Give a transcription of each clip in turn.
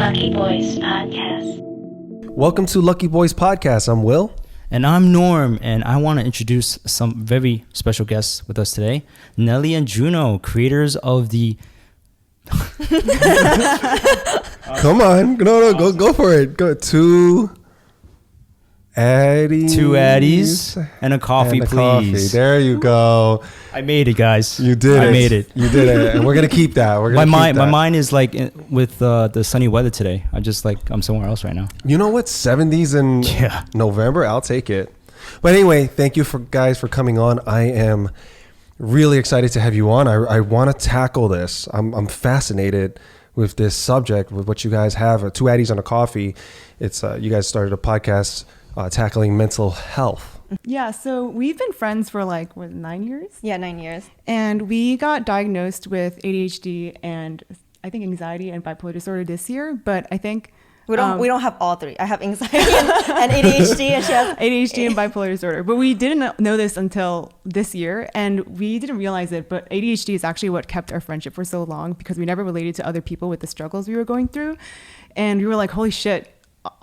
Lucky Boys Podcast. Welcome to Lucky Boys Podcast. I'm Will. And I'm Norm, and I want to introduce some very special guests with us today. Nelly and Juno, creators of the... Come on. No, go for it. Go. Two Addys. Two Addys and a coffee, and a please. Coffee. There you go. I made it, guys. You did I made it. You did it. And we're going to keep that. My mind is like with the sunny weather today. I'm somewhere else right now. You know what? 70s in November. I'll take it. But anyway, thank you guys for coming on. I am really excited to have you on. I want to tackle this. I'm fascinated with this subject, with what you guys have. Two Addys and a Coffee. It's you guys started a podcast tackling mental health. Yeah, so we've been friends for 9 years? Yeah, 9 years. And we got diagnosed with ADHD and I think anxiety and bipolar disorder this year, but I think we don't have all three. I have anxiety and ADHD, and she has ADHD and bipolar disorder. But we didn't know this until this year, and we didn't realize it. But ADHD is actually what kept our friendship for so long, because we never related to other people with the struggles we were going through, and we were like, "Holy shit!"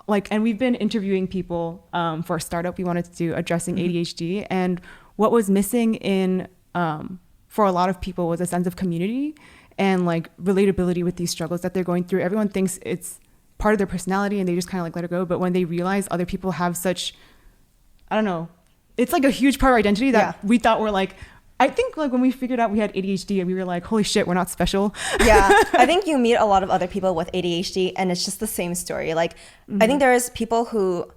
And we've been interviewing people for a startup we wanted to do addressing ADHD, and what was missing in for a lot of people was a sense of community and relatability with these struggles that they're going through. Everyone thinks it's part of their personality and they just kind of let it go. But when they realize other people have such, I don't know, it's like a huge part of our identity that we thought were I think when we figured out we had ADHD and we were like, holy shit, we're not special. Yeah, I think you meet a lot of other people with ADHD and it's just the same story. I think there's people who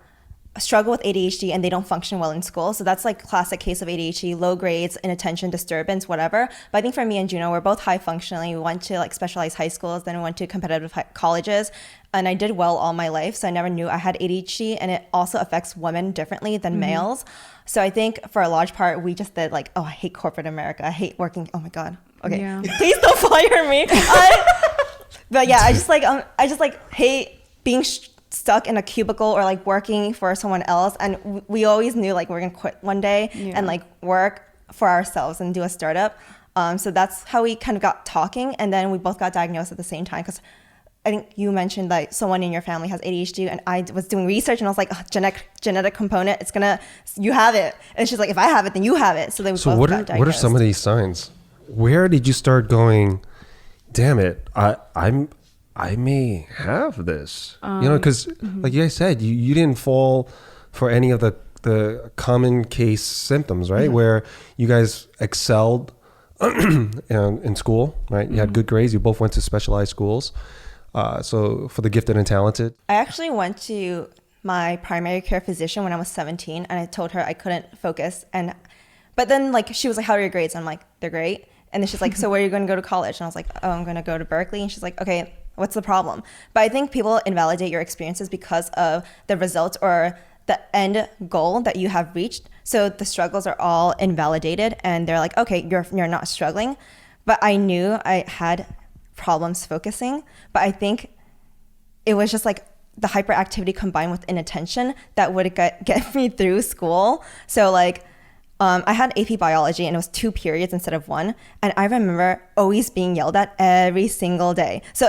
struggle with ADHD and they don't function well in school. So that's classic case of ADHD, low grades, inattention, disturbance, whatever. But I think for me and Juno, we're both high functioning. We went to specialized high schools, then we went to competitive colleges, and I did well all my life. So I never knew I had ADHD, and it also affects women differently than males. So I think for a large part, we just did I hate corporate America. I hate working. Oh my God. Okay. Yeah. Please don't fire me. But yeah, I just hate being stuck in a cubicle or working for someone else, and we always knew we're gonna quit one day and work for ourselves and do a startup. So that's how we kind of got talking, and then we both got diagnosed at the same time, because I think you mentioned someone in your family has ADHD, and I was doing research and I was like, genetic component, you have it. And she's like, if I have it, then you have it. So then we both got diagnosed. What are some of these signs? Where did you start going, damn it, I may have this, because like you guys said, you didn't fall for any of the common case symptoms, right? Where you guys excelled in school, right? You had good grades. You both went to specialized schools. So for the gifted and talented. I actually went to my primary care physician when I was 17, and I told her I couldn't focus. But then she was like, how are your grades? And I'm like, they're great. And then she's like, so where are you going to go to college? And I was like, oh, I'm going to go to Berkeley. And she's like, okay, what's the problem? But I think people invalidate your experiences because of the results or the end goal that you have reached. So the struggles are all invalidated, and they're like, okay, you're not struggling. But I knew I had problems focusing, but I think it was just the hyperactivity combined with inattention that would get me through school. So I had AP biology, and it was 2 periods instead of 1. And I remember always being yelled at every single day. So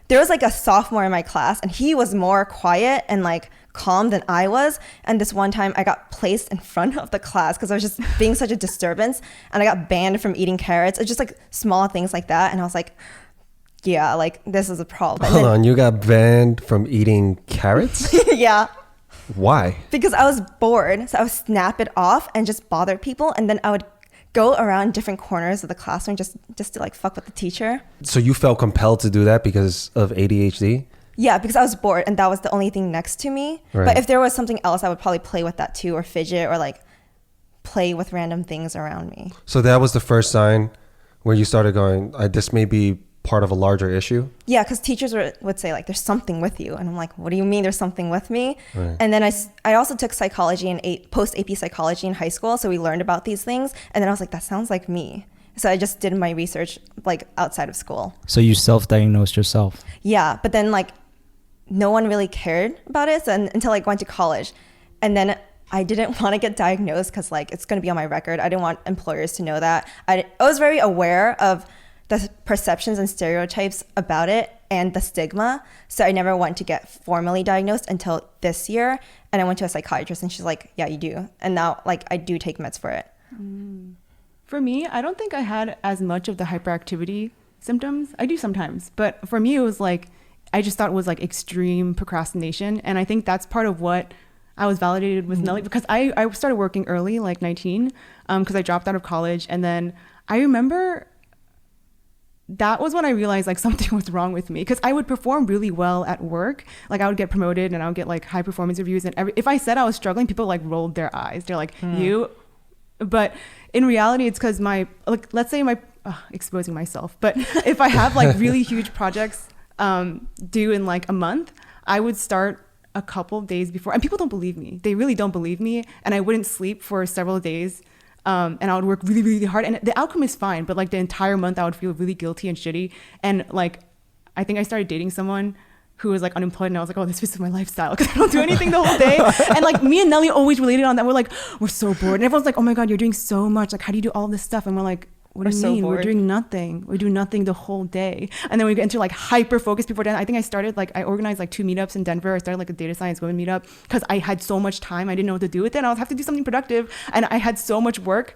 there was a sophomore in my class, and he was more quiet and calm than I was. And this one time I got placed in front of the class because I was just being such a disturbance, and I got banned from eating carrots. It's just small things like that. And I was like, yeah, this is a problem. Hold on, you got banned from eating carrots? Yeah. Why? Because I was bored, so I would snap it off and just bother people, and then I would go around different corners of the classroom just to fuck with the teacher. So you felt compelled to do that because of ADHD? Yeah, because I was bored, and that was the only thing next to me. Right. But if there was something else, I would probably play with that too, or fidget, or play with random things around me. So that was the first sign where you started going, this may be part of a larger issue? Yeah, because teachers would say there's something with you, and I'm like, what do you mean there's something with me? Right. And then I also took psychology and post AP psychology in high school, so we learned about these things, and then I was like, that sounds like me. So I just did my research outside of school. So you self-diagnosed yourself? Yeah, but then no one really cared about it until I went to college, and then I didn't want to get diagnosed because it's going to be on my record. I didn't want employers to know that. I was very aware of the perceptions and stereotypes about it, and the stigma. So I never went to get formally diagnosed until this year. And I went to a psychiatrist and she's like, yeah, you do. And now like I do take meds for it. For me, I don't think I had as much of the hyperactivity symptoms. I do sometimes, but for me, it was like, I just thought it was like extreme procrastination. And I think that's part of what I was validated with Nelly, because I started working early, like 19, because I dropped out of college. And then I remember that was when I realized like something was wrong with me, because I would perform really well at work. Like I would get promoted and I would get like high performance reviews, and if I said I was struggling, people like rolled their eyes. They're like, you, but in reality, it's because like, let's say exposing myself, but if I have like really huge projects due in like a month, I would start a couple of days before, and people don't believe me. They really don't believe me. And I wouldn't sleep for several days. And I would work really, really hard, and the outcome is fine. But like the entire month I would feel really guilty and shitty. And like, I think I started dating someone who was like unemployed, and I was like, oh, this fits with my lifestyle, because I don't do anything the whole day. And like me and Nelly always related on that. We're like, we're so bored. And everyone's like, oh my God, you're doing so much. Like, how do you do all this stuff? And we're like, what do you mean? We're doing nothing. We do nothing the whole day. And then we get into like hyper focus before then. I think I organized like 2 meetups in Denver. I started like a data science women meetup because I had so much time. I didn't know what to do with it. And I would have to do something productive. And I had so much work,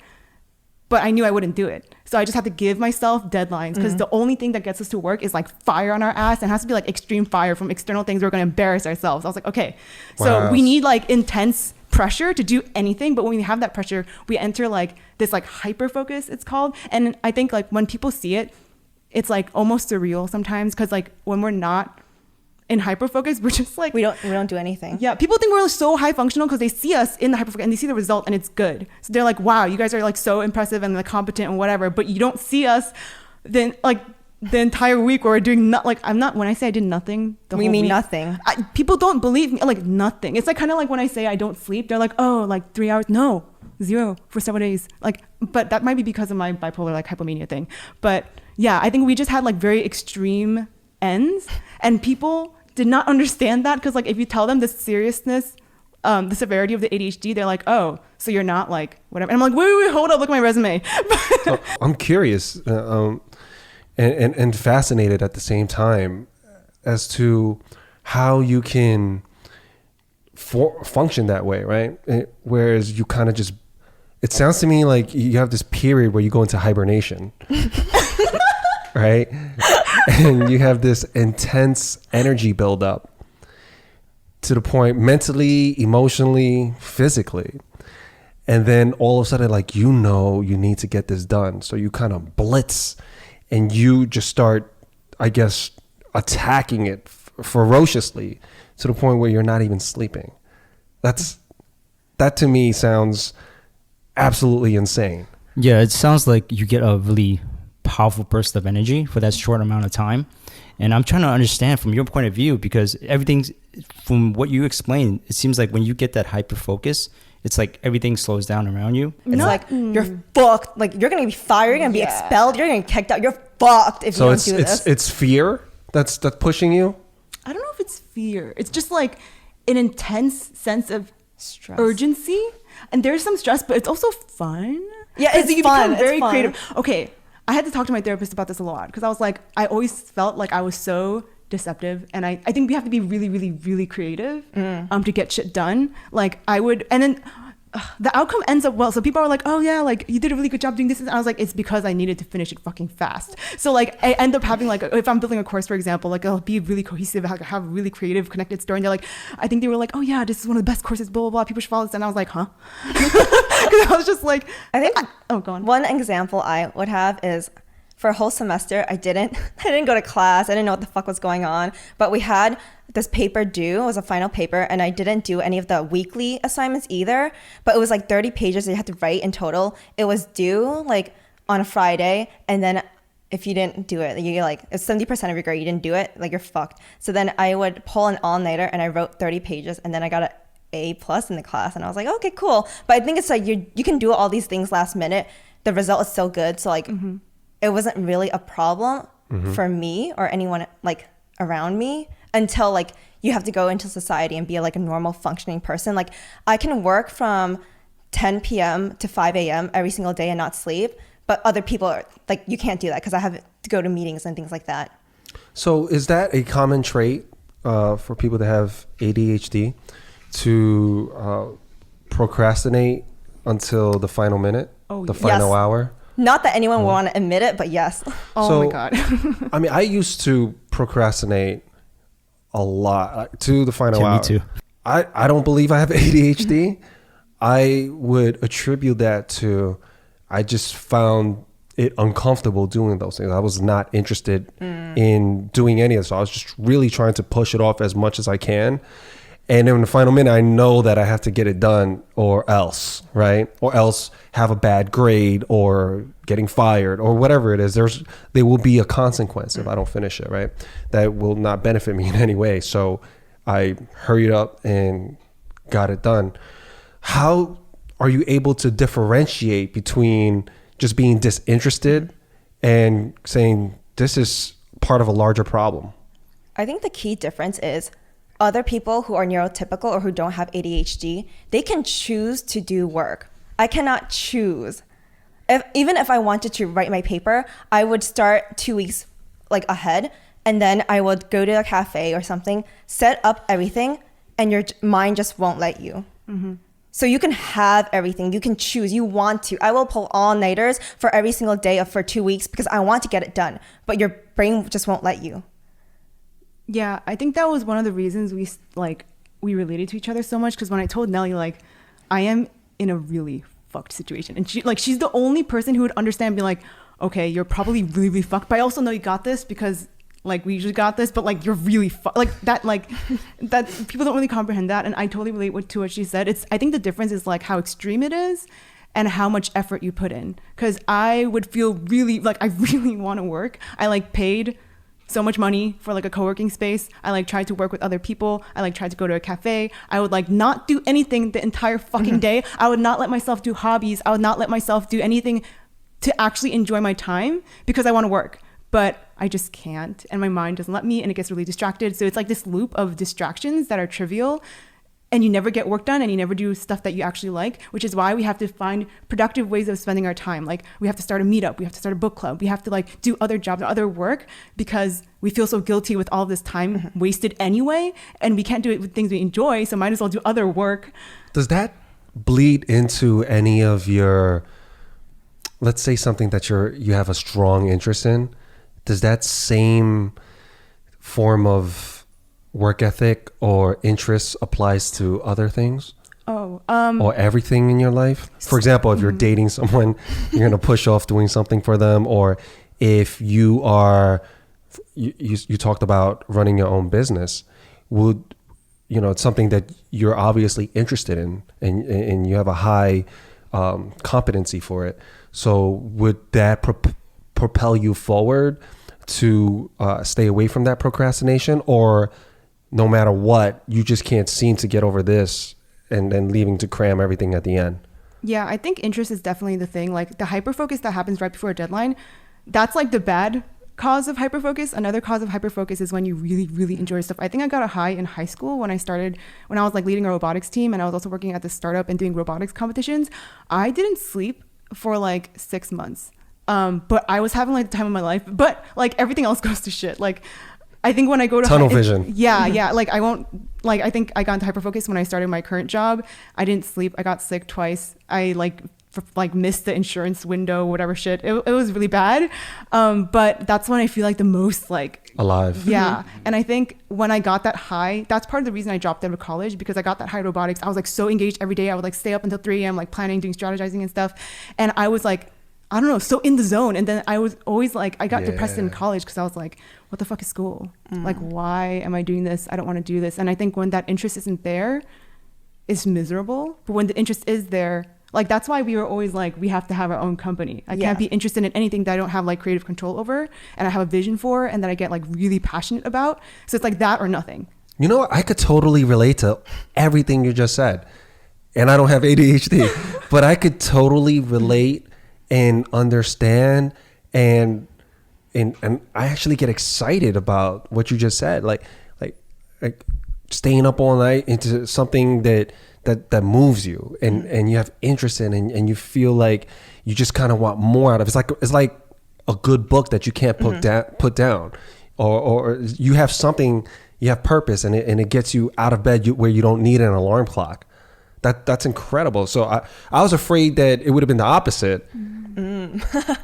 but I knew I wouldn't do it. So I just had to give myself deadlines, because the only thing that gets us to work is like fire on our ass, and it has to be like extreme fire from external things. We're going to embarrass ourselves. I was like, okay, so we need like intense pressure to do anything. But when we have that pressure, we enter like this like hyper focus, it's called. And I think like when people see it, it's like almost surreal sometimes, because like when we're not in hyper focus, we're just like, we don't do anything. Yeah, people think we're so high functional because they see us in the hyper focus and they see the result and it's good. So they're like, wow, you guys are like so impressive and like competent and whatever. But you don't see us then like the entire week where we're doing when I say I did nothing the whole week, nothing. People don't believe me, like nothing. It's like kind of like when I say I don't sleep, they're like, oh, like 3 hours. No, 0 for several days. Like, but that might be because of my bipolar like hypomania thing. But yeah, I think we just had like very extreme ends, and people did not understand that, because like if you tell them the seriousness, the severity of the ADHD, they're like, oh, so you're not like whatever. And I'm like, wait, hold up, look at my resume. So I'm curious and fascinated at the same time as to how you can function that way, right? Whereas you kind of just, it sounds to me like you have this period where you go into hibernation, right? And you have this intense energy buildup to the point mentally, emotionally, physically. And then all of a sudden, like, you need to get this done. So you kind of blitz and you just start, I guess, attacking it ferociously to the point where you're not even sleeping. That to me sounds absolutely insane. Yeah, it sounds like you get a really powerful burst of energy for that short amount of time. And I'm trying to understand from your point of view, because everything's, from what you explained, it seems like when you get that hyper focus, it's like everything slows down around you. It's like you're fucked. Like you're gonna be fired. You're gonna be expelled. You're gonna get kicked out. You're fucked if you don't do this. So it's fear that's pushing you. I don't know if it's fear. It's just like an intense sense of Stress. urgency, and there's some stress, but it's also fun. Yeah, it's you fun. become very it's fun. creative. Okay, I had to talk to my therapist about this a lot, because I was like, I always felt like I was so deceptive, and I think we have to be really, really, really creative to get shit done. Like I would, and then the outcome ends up well. So people are like, oh yeah, like you did a really good job doing this. And I was like, it's because I needed to finish it fucking fast. So like I end up having like, if I'm building a course, for example, like I'll be really cohesive, have a really creative, connected story. And they're like, I think they were like, oh yeah, this is one of the best courses, blah, blah, blah. People should follow this. And I was like, huh? Because I was just like, I think go on. One example I would have is, for a whole semester, I didn't go to class. I didn't know what the fuck was going on. But we had this paper due. It was a final paper, and I didn't do any of the weekly assignments either. But it was like 30 pages that you had to write in total. It was due like on a Friday, and then if you didn't do it, you get like, it's 70% of your grade. You didn't do it, like you're fucked. So then I would pull an all-nighter, and I wrote 30 pages, and then I got an A+ in the class, and I was like, okay, cool. But I think it's like you can do all these things last minute. The result is so good. So like. It wasn't really a problem for me or anyone like around me until like you have to go into society and be like a normal functioning person. Like I can work from 10 p.m. to 5 a.m. every single day and not sleep, but other people are like, you can't do that because I have to go to meetings and things like that. So is that a common trait for people that have ADHD to procrastinate until the final minute, Oh, the yes. final hour? Not that anyone would want to admit it, but yes. Oh So- my God. I mean, I used to procrastinate a lot to the final Yeah, me hour. too. I don't believe I have ADHD. I would attribute that to I just found it uncomfortable doing those things. I was not interested in doing any of this. So I was just really trying to push it off as much as I can. And in the final minute, I know that I have to get it done or else, right? Or else have a bad grade or getting fired or whatever it is. There will be a consequence if I don't finish it, right? That will not benefit me in any way. So I hurried up and got it done. How are you able to differentiate between just being disinterested and saying this is part of a larger problem? I think the key difference is other people who are neurotypical or who don't have ADHD, they can choose to do work. I cannot choose. Even if I wanted to write my paper, I would start 2 weeks ahead, and then I would go to a cafe or something, set up everything, and your mind just won't let you. Mm-hmm. So you can have everything. You can choose. You want to. I will pull all-nighters for every single day for 2 weeks because I want to get it done, but your brain just won't let you. Yeah, I think that was one of the reasons we related to each other so much, because when I told Nelly I am in a really fucked situation, and she's the only person who would understand, be like, okay, you're probably really, really fucked, but I also know you got this because we usually got this, but you're really that people don't really comprehend that, and I totally relate to what she said. I think the difference is how extreme it is and how much effort you put in, because I would feel really I really want to work. I paid so much money for a co-working space. I tried to work with other people. I tried to go to a cafe. I would not do anything the entire fucking day. I would not let myself do hobbies. I would not let myself do anything to actually enjoy my time because I want to work. But I just can't, and my mind doesn't let me, and it gets really distracted. So it's this loop of distractions that are trivial, and you never get work done, and you never do stuff that you actually like, which is why we have to find productive ways of spending our time. We have to start a meetup, we have to start a book club, we have to do other jobs, other work, because we feel so guilty with all this time wasted anyway, and we can't do it with things we enjoy, so might as well do other work. Does that bleed into any of your, let's say something that you have a strong interest in? Does that same form of work ethic or interests applies to other things? Or everything in your life? For example, if you're dating someone, you're going to push off doing something for them. Or if you are, you talked about running your own business, it's something that you're obviously interested in, and you have a high competency for it. So would that propel you forward to stay away from that procrastination? Or no matter what, you just can't seem to get over this and then leaving to cram everything at the end? Yeah, I think interest is definitely the thing. The hyperfocus that happens right before a deadline, that's the bad cause of hyperfocus. Another cause of hyperfocus is when you really, really enjoy stuff. I think I got a high in high school when I was leading a robotics team, and I was also working at this startup and doing robotics competitions. I didn't sleep for 6 months. But I was having the time of my life, but everything else goes to shit. I think when I go to tunnel vision. Yeah. I won't I think I got into hyperfocus when I started my current job. I didn't sleep. I got sick twice. I missed the insurance window, whatever shit. It was really bad. But that's when I feel the most alive. Yeah. And I think when I got that high, that's part of the reason I dropped out of college, because I got that high robotics. I was so engaged every day. I would stay up until 3 a.m. planning, doing strategizing and stuff. And I was I don't know, so in the zone. And then I was always I got depressed in college because I was what the fuck is school? Why am I doing this? I don't want to do this. And I think when that interest isn't there, it's miserable. But when the interest is there, that's why we were always we have to have our own company. I can't be interested in anything that I don't have creative control over, and I have a vision for, and that I get really passionate about. So it's that or nothing. You know what? I could totally relate to everything you just said. And I don't have ADHD, but I could totally relate and understand, and I actually get excited about what you just said, like staying up all night into something that moves you and you have interest in, and you feel you just kind of want more out of it. It's like a good book that you can't put down. or you have something, you have purpose, and it gets you out of bed where you don't need an alarm clock. That's incredible. So I was afraid that it would have been the opposite,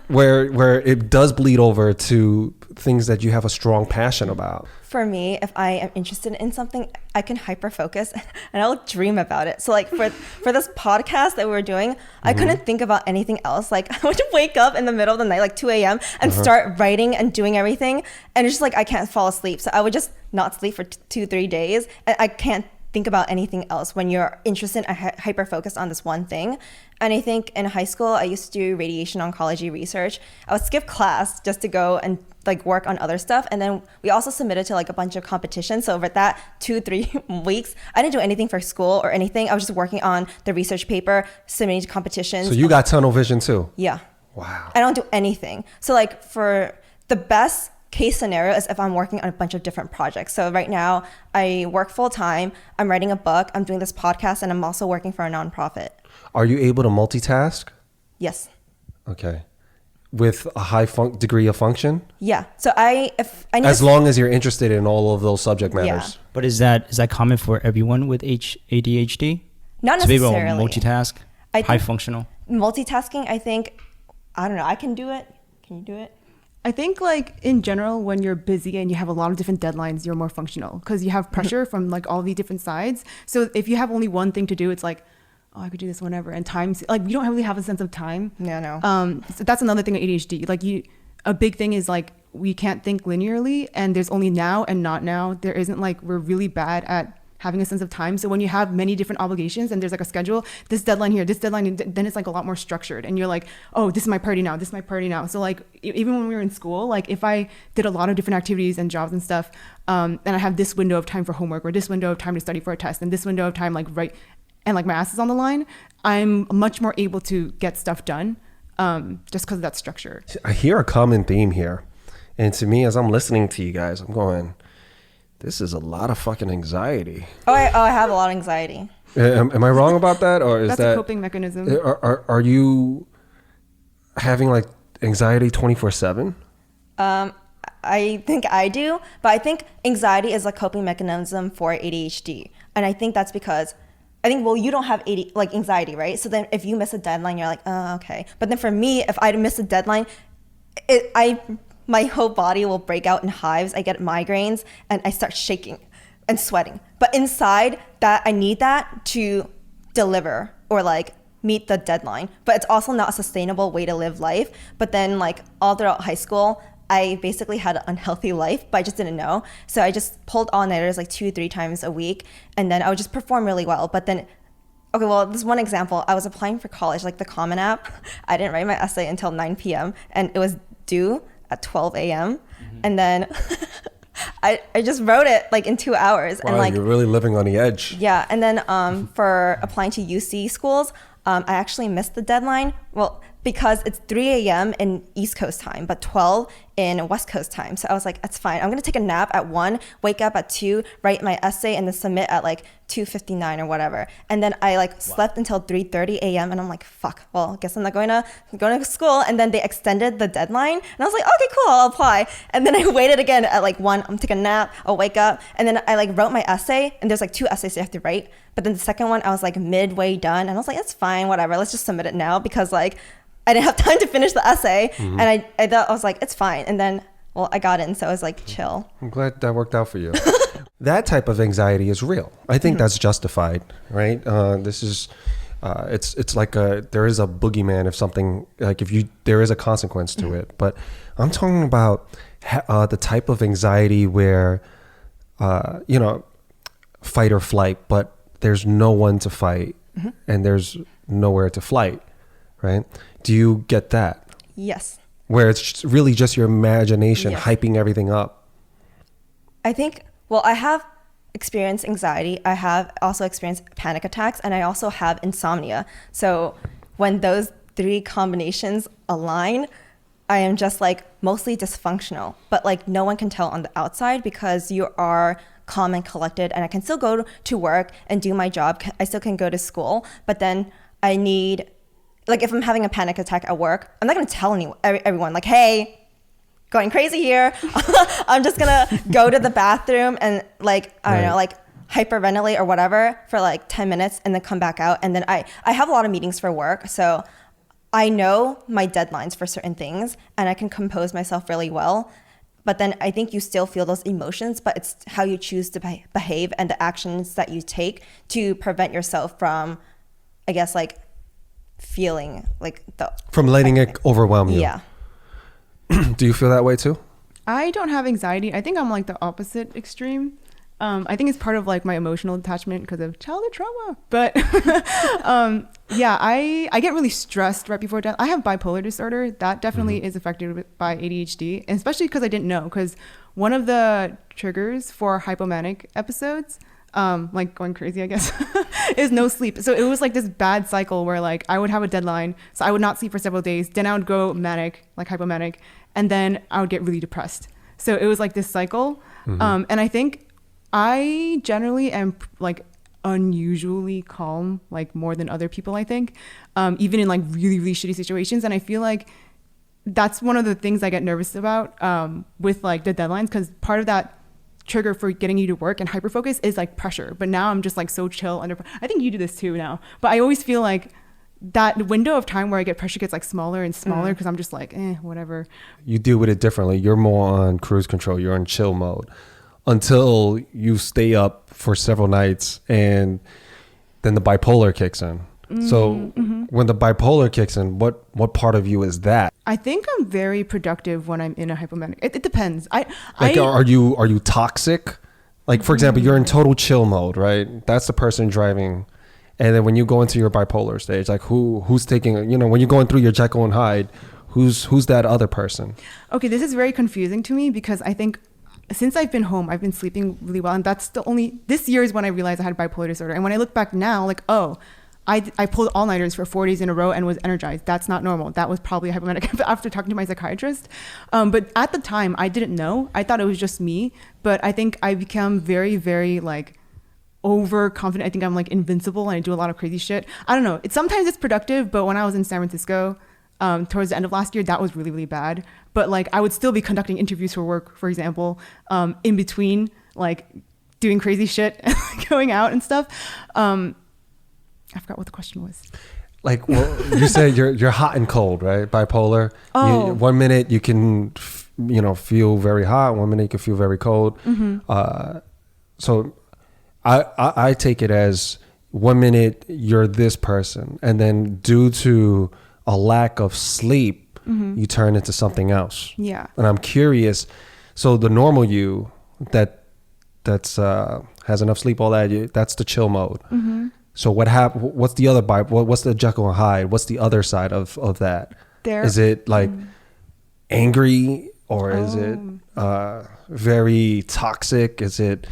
where it does bleed over to things that you have a strong passion about. For me, if I am interested in something, I can hyper focus and I'll dream about it. So like for this podcast that we were doing, I couldn't think about anything else. Like I would wake up in the middle of the night, like 2 a.m. and start writing and doing everything. And it's just like, I can't fall asleep. So I would just not sleep for 2-3 days. And I can't think about anything else when you're interested and hyper focused on this one thing. And I think in high school, I used to do radiation oncology research. I would skip class just to go and like work on other stuff. And then we also submitted to like a bunch of competitions. So over that 2-3 weeks, I didn't do anything for school or anything. I was just working on the research paper, submitting to competitions. So you got tunnel vision too? Yeah. Wow. I don't do anything. So like for the best case scenario is if I'm working on a bunch of different projects. So right now I work full time. I'm writing a book. I'm doing this podcast, and I'm also working for a nonprofit. Are you able to multitask? Yes. Okay. With a high degree of function? Yeah. So if I need as long as you're interested in all of those subject matters. Yeah. But is that common for everyone with ADHD? Not To be able to necessarily. multitask, high functional? Multitasking, I think, I don't know. I can do it. Can you do it? I think like in general, when you're busy and you have a lot of different deadlines, you're more functional because you have pressure from like all the different sides. So if you have only one thing to do, it's like, oh, I could do this whenever. And time, like you don't really have a sense of time. No. So that's another thing with ADHD. Like a big thing is like we can't think linearly, and there's only now and not now. There isn't like, we're really bad at having a sense of time. So when you have many different obligations and there's like a schedule, this deadline here, this deadline, then it's like a lot more structured. And you're like, oh, this is my priority now. This is my priority now. So like even when we were in school, like if I did a lot of different activities and jobs and stuff, and I have this window of time for homework, or this window of time to study for a test, and this window of time like right, and like my ass is on the line, I'm much more able to get stuff done, just because of that structure. I hear a common theme here. And to me, as I'm listening to you guys, I'm going, this is a lot of fucking anxiety. I have a lot of anxiety. Am I wrong about that? Or is That's that a coping mechanism. Are you having like anxiety 24/7? I think I do, but I think anxiety is a coping mechanism for ADHD. And I think that's because well, you don't have anxiety, right? So then if you miss a deadline, you're like, oh, okay. But then for me, if I miss a deadline, my whole body will break out in hives. I get migraines and I start shaking and sweating. But inside that, I need that to deliver or like meet the deadline. But it's also not a sustainable way to live life. But then like all throughout high school, I basically had an unhealthy life, but I just didn't know. So I just pulled all-nighters like 2-3 times a week, and then I would just perform really well. But then, okay, well, this one example, I was applying for college, like the Common App. I didn't write my essay until 9 p.m. and it was due at 12 a.m. And then I just wrote it like in 2 hours. Wow, and like you're really living on the edge. yeah, and then for applying to UC schools, I actually missed the deadline. Well, because it's 3 a.m. in East Coast time, but 12 in West Coast time. So I was like, that's fine. I'm gonna take a nap at 1, wake up at 2, write my essay, and then submit at like 2:59 or whatever. And then I like slept until 3:30 a.m. and I'm like, fuck. Well, I guess I'm not going to school. And then they extended the deadline, and I was like, okay, cool, I'll apply. And then I waited again at like 1. I'm taking a nap. I'll wake up, and then I like wrote my essay. And there's like 2 essays you have to write. But then the second one, I was like midway done, and I was like, that's fine, whatever. Let's just submit it now because like I didn't have time to finish the essay. And I thought, I was like, it's fine. And then, well, I got in, so I was like, chill. I'm glad that worked out for you. That type of anxiety is real. I think that's justified, right? This is, it's like there is a boogeyman if something, like there is a consequence to it. But I'm talking about the type of anxiety where, fight or flight, but there's no one to fight and there's nowhere to flight, right? Do you get that? Yes. Where it's really just your imagination hyping everything up. I think, well, I have experienced anxiety. I have also experienced panic attacks, and I also have insomnia. So when those 3 combinations align, I am just like mostly dysfunctional, but like no one can tell on the outside because you are calm and collected, and I can still go to work and do my job. I still can go to school, but then I need, like if I'm having a panic attack at work, I'm not going to tell everyone like, hey, going crazy here. I'm just gonna go to the bathroom and like, I don't know, like hyperventilate or whatever for like 10 minutes and then come back out. And then I have a lot of meetings for work. So I know my deadlines for certain things and I can compose myself really well. But then I think you still feel those emotions, but it's how you choose to behave and the actions that you take to prevent yourself from, I guess, like feeling like from letting it overwhelm you. Yeah. Do you feel that way too? I don't have anxiety. I think I'm like the opposite extreme. I think it's part of like my emotional attachment because of childhood trauma. But yeah, I get really stressed right before death. I have bipolar disorder. That definitely is affected by ADHD, and especially because I didn't know. Because one of the triggers for hypomanic episodes, like going crazy, I guess, is no sleep. So it was like this bad cycle where like I would have a deadline, so I would not sleep for several days. Then I would go manic, like hypomanic, and then I would get really depressed. So it was like this cycle. And I think I generally am like unusually calm, like more than other people, I think, even in like really, really shitty situations. And I feel like that's one of the things I get nervous about with like the deadlines, because part of that trigger for getting you to work and hyperfocus is like pressure. But now I'm just like so chill under. I think you do this too now, but I always feel like that window of time where I get pressure gets like smaller and smaller because I'm just like, whatever. You deal with it differently. You're more on cruise control. You're on chill mode until you stay up for several nights and then the bipolar kicks in. So when the bipolar kicks in, what part of you is that? I think I'm very productive when I'm in a hypomanic. It depends. Are you toxic? Like, for example, you're in total chill mode, right? That's the person driving. And then when you go into your bipolar stage, like who's taking, when you're going through your Jekyll and Hyde, who's that other person? Okay, this is very confusing to me because I think since I've been home, I've been sleeping really well. And that's this year is when I realized I had bipolar disorder. And when I look back now, like, I pulled all-nighters for 4 days in a row and was energized. That's not normal. That was probably hypomanic after talking to my psychiatrist. But at the time, I didn't know. I thought it was just me. But I think I become very, very like overconfident. I think I'm like invincible and I do a lot of crazy shit. I don't know. Sometimes it's productive, but when I was in San Francisco, towards the end of last year, that was really, really bad. But like I would still be conducting interviews for work, for example, in between like doing crazy shit and going out and stuff. I forgot what the question was. Like, well, you said you're hot and cold, right? Bipolar. Oh. 1 minute you can, feel very hot. 1 minute you can feel very cold. So I take it as 1 minute you're this person, and then due to a lack of sleep, you turn into something else. Yeah. And I'm curious. So the normal you that's has enough sleep, all that, that's the chill mode. So what's the other what's the Jekyll and Hyde? What's the other side of that? Is it like angry, or is it very toxic? Is it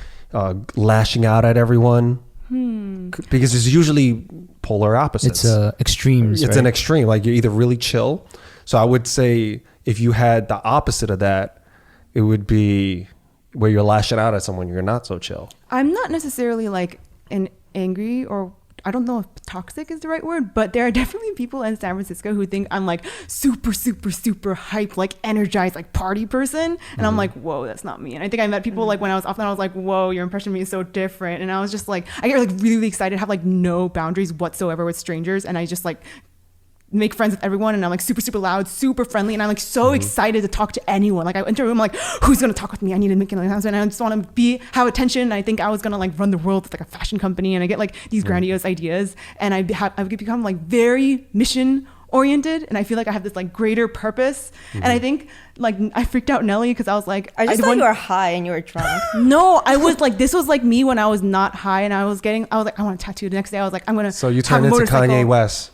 lashing out at everyone? Because it's usually polar opposites. It's extremes. It's an extreme. Like you're either really chill. So I would say if you had the opposite of that, it would be where you're lashing out at someone. You're not so chill. I'm not necessarily like an angry, or I don't know if toxic is the right word, but there are definitely people in San Francisco who think I'm like super, super, super hype, like energized, like party person. And I'm like, whoa, that's not me. And I think I met people like when I was off, and I was like, whoa, your impression of me is so different. And I was just like, I get like really, really excited, have like no boundaries whatsoever with strangers. And I just like make friends with everyone, and I'm like super, super loud, super friendly, and I'm like so excited to talk to anyone. Like I enter a room, I'm like, who's gonna talk with me? I need to make an announcement, and I just want to have attention. And I think I was gonna like run the world with like a fashion company, and I get like these grandiose ideas, and I become like very mission oriented, and I feel like I have this like greater purpose. And I think like I freaked out Nelly because I was like, I just thought you were high and you were drunk. No, I was like, this was like me when I was not high, and I was like, I want a tattoo. The next day I was like, I'm gonna. So you turned into Kanye West.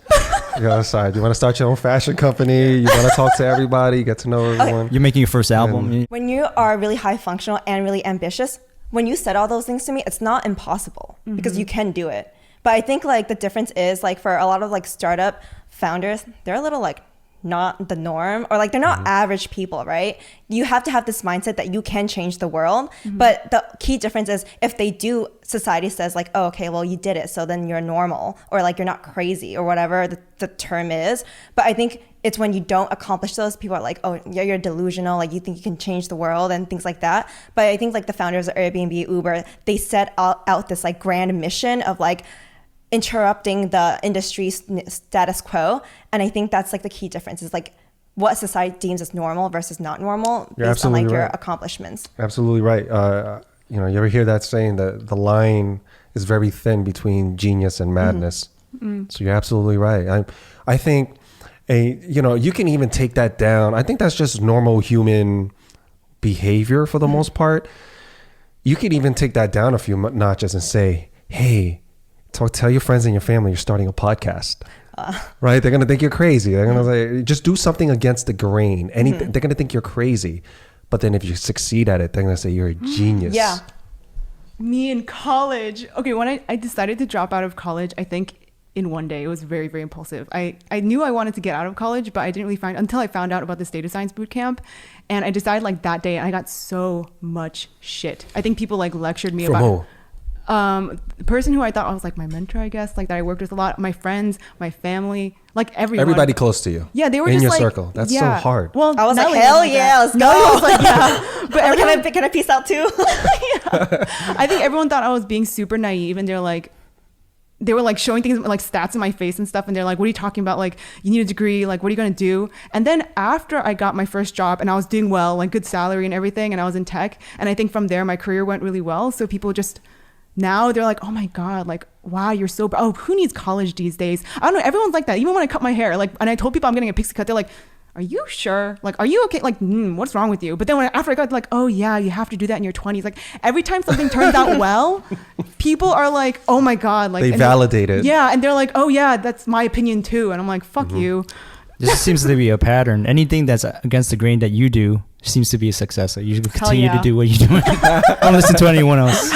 The other side. You want to start your own fashion company. You want to talk to everybody, get to know everyone. You're making your first album. When you are really high functional and really ambitious, when you said all those things to me, it's not impossible because you can do it. But I think like the difference is like for a lot of like startup founders, they're a little like not the norm, or like they're not average people, right? You have to have this mindset that you can change the world. But the key difference is if they do, society says like, oh, okay, well, you did it, so then you're normal, or like you're not crazy, or whatever the term is. But I think it's when you don't accomplish those, people are like, oh, yeah, you're delusional, like you think you can change the world and things like that. But I think like the founders of Airbnb, Uber, they set out this like grand mission of like interrupting the industry's status quo. And I think that's like the key difference is like what society deems as normal versus not normal based on like your accomplishments. Absolutely right. You know, you ever hear that saying that the line is very thin between genius and madness? So you're absolutely right. I think you know, you can even take that down. I think that's just normal human behavior for the most part. You could even take that down a few notches and say, hey, tell your friends and your family you're starting a podcast. Right? They're going to think you're crazy. They're going to say, just do something against the grain. Anything. They're going to think you're crazy. But then if you succeed at it, they're going to say you're a genius. Yeah. Me in college. Okay, when I decided to drop out of college, I think in one day, it was very, very impulsive. I knew I wanted to get out of college, but I didn't really until I found out about this data science boot camp. And I decided like that day, and I got so much shit. I think people like lectured me about... Who? The person who I thought was like my mentor, I guess, like that I worked with a lot, my friends, my family, like everyone. Everybody close to you. Yeah, they were in just your like, circle. That's so hard. Well, I was like, Nelly hell was yeah, let's that. go. Nelly was like, yeah. But everyone, can I peace out too? I think everyone thought I was being super naive, and they were like showing things like stats in my face and stuff, and they're like, what are you talking about, like you need a degree, like what are you going to do? And then after I got my first job and I was doing well, like good salary and everything, and I was in tech, and I think from there my career went really well, so people just now they're like, oh my god, like wow, you're so who needs college these days? I don't know, everyone's like that. Even when I cut my hair, like, and I told people I'm getting a pixie cut, they're like, are you sure? Like, are you okay? Like, what's wrong with you? But then after I got like, oh yeah, you have to do that in your 20s. Like every time something turns out well, people are like, oh my god, like they validate it. Yeah, and they're like, oh yeah, that's my opinion too. And I'm like, fuck you. This seems to be a pattern. Anything that's against the grain that you do seems to be a success. So you continue to do what you're doing. Don't listen to anyone else.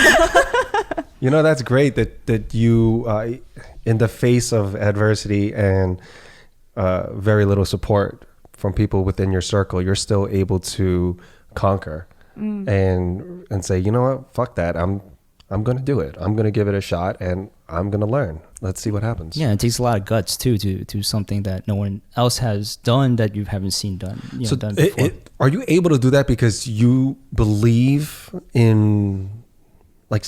You know, that's great that you, in the face of adversity and very little support from people within your circle, you're still able to conquer and say, you know what, fuck that. I'm going to do it. I'm going to give it a shot, and I'm going to learn. Let's see what happens. Yeah, it takes a lot of guts too to do something that no one else has done that you haven't seen done. Done before. Are you able to do that because you believe in, like,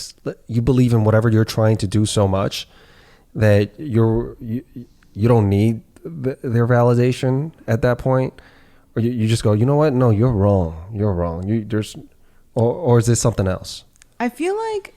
you believe in whatever you're trying to do so much that you don't need their validation at that point, or you just go, you know what? No, you're wrong. You're wrong. Or is this something else? I feel like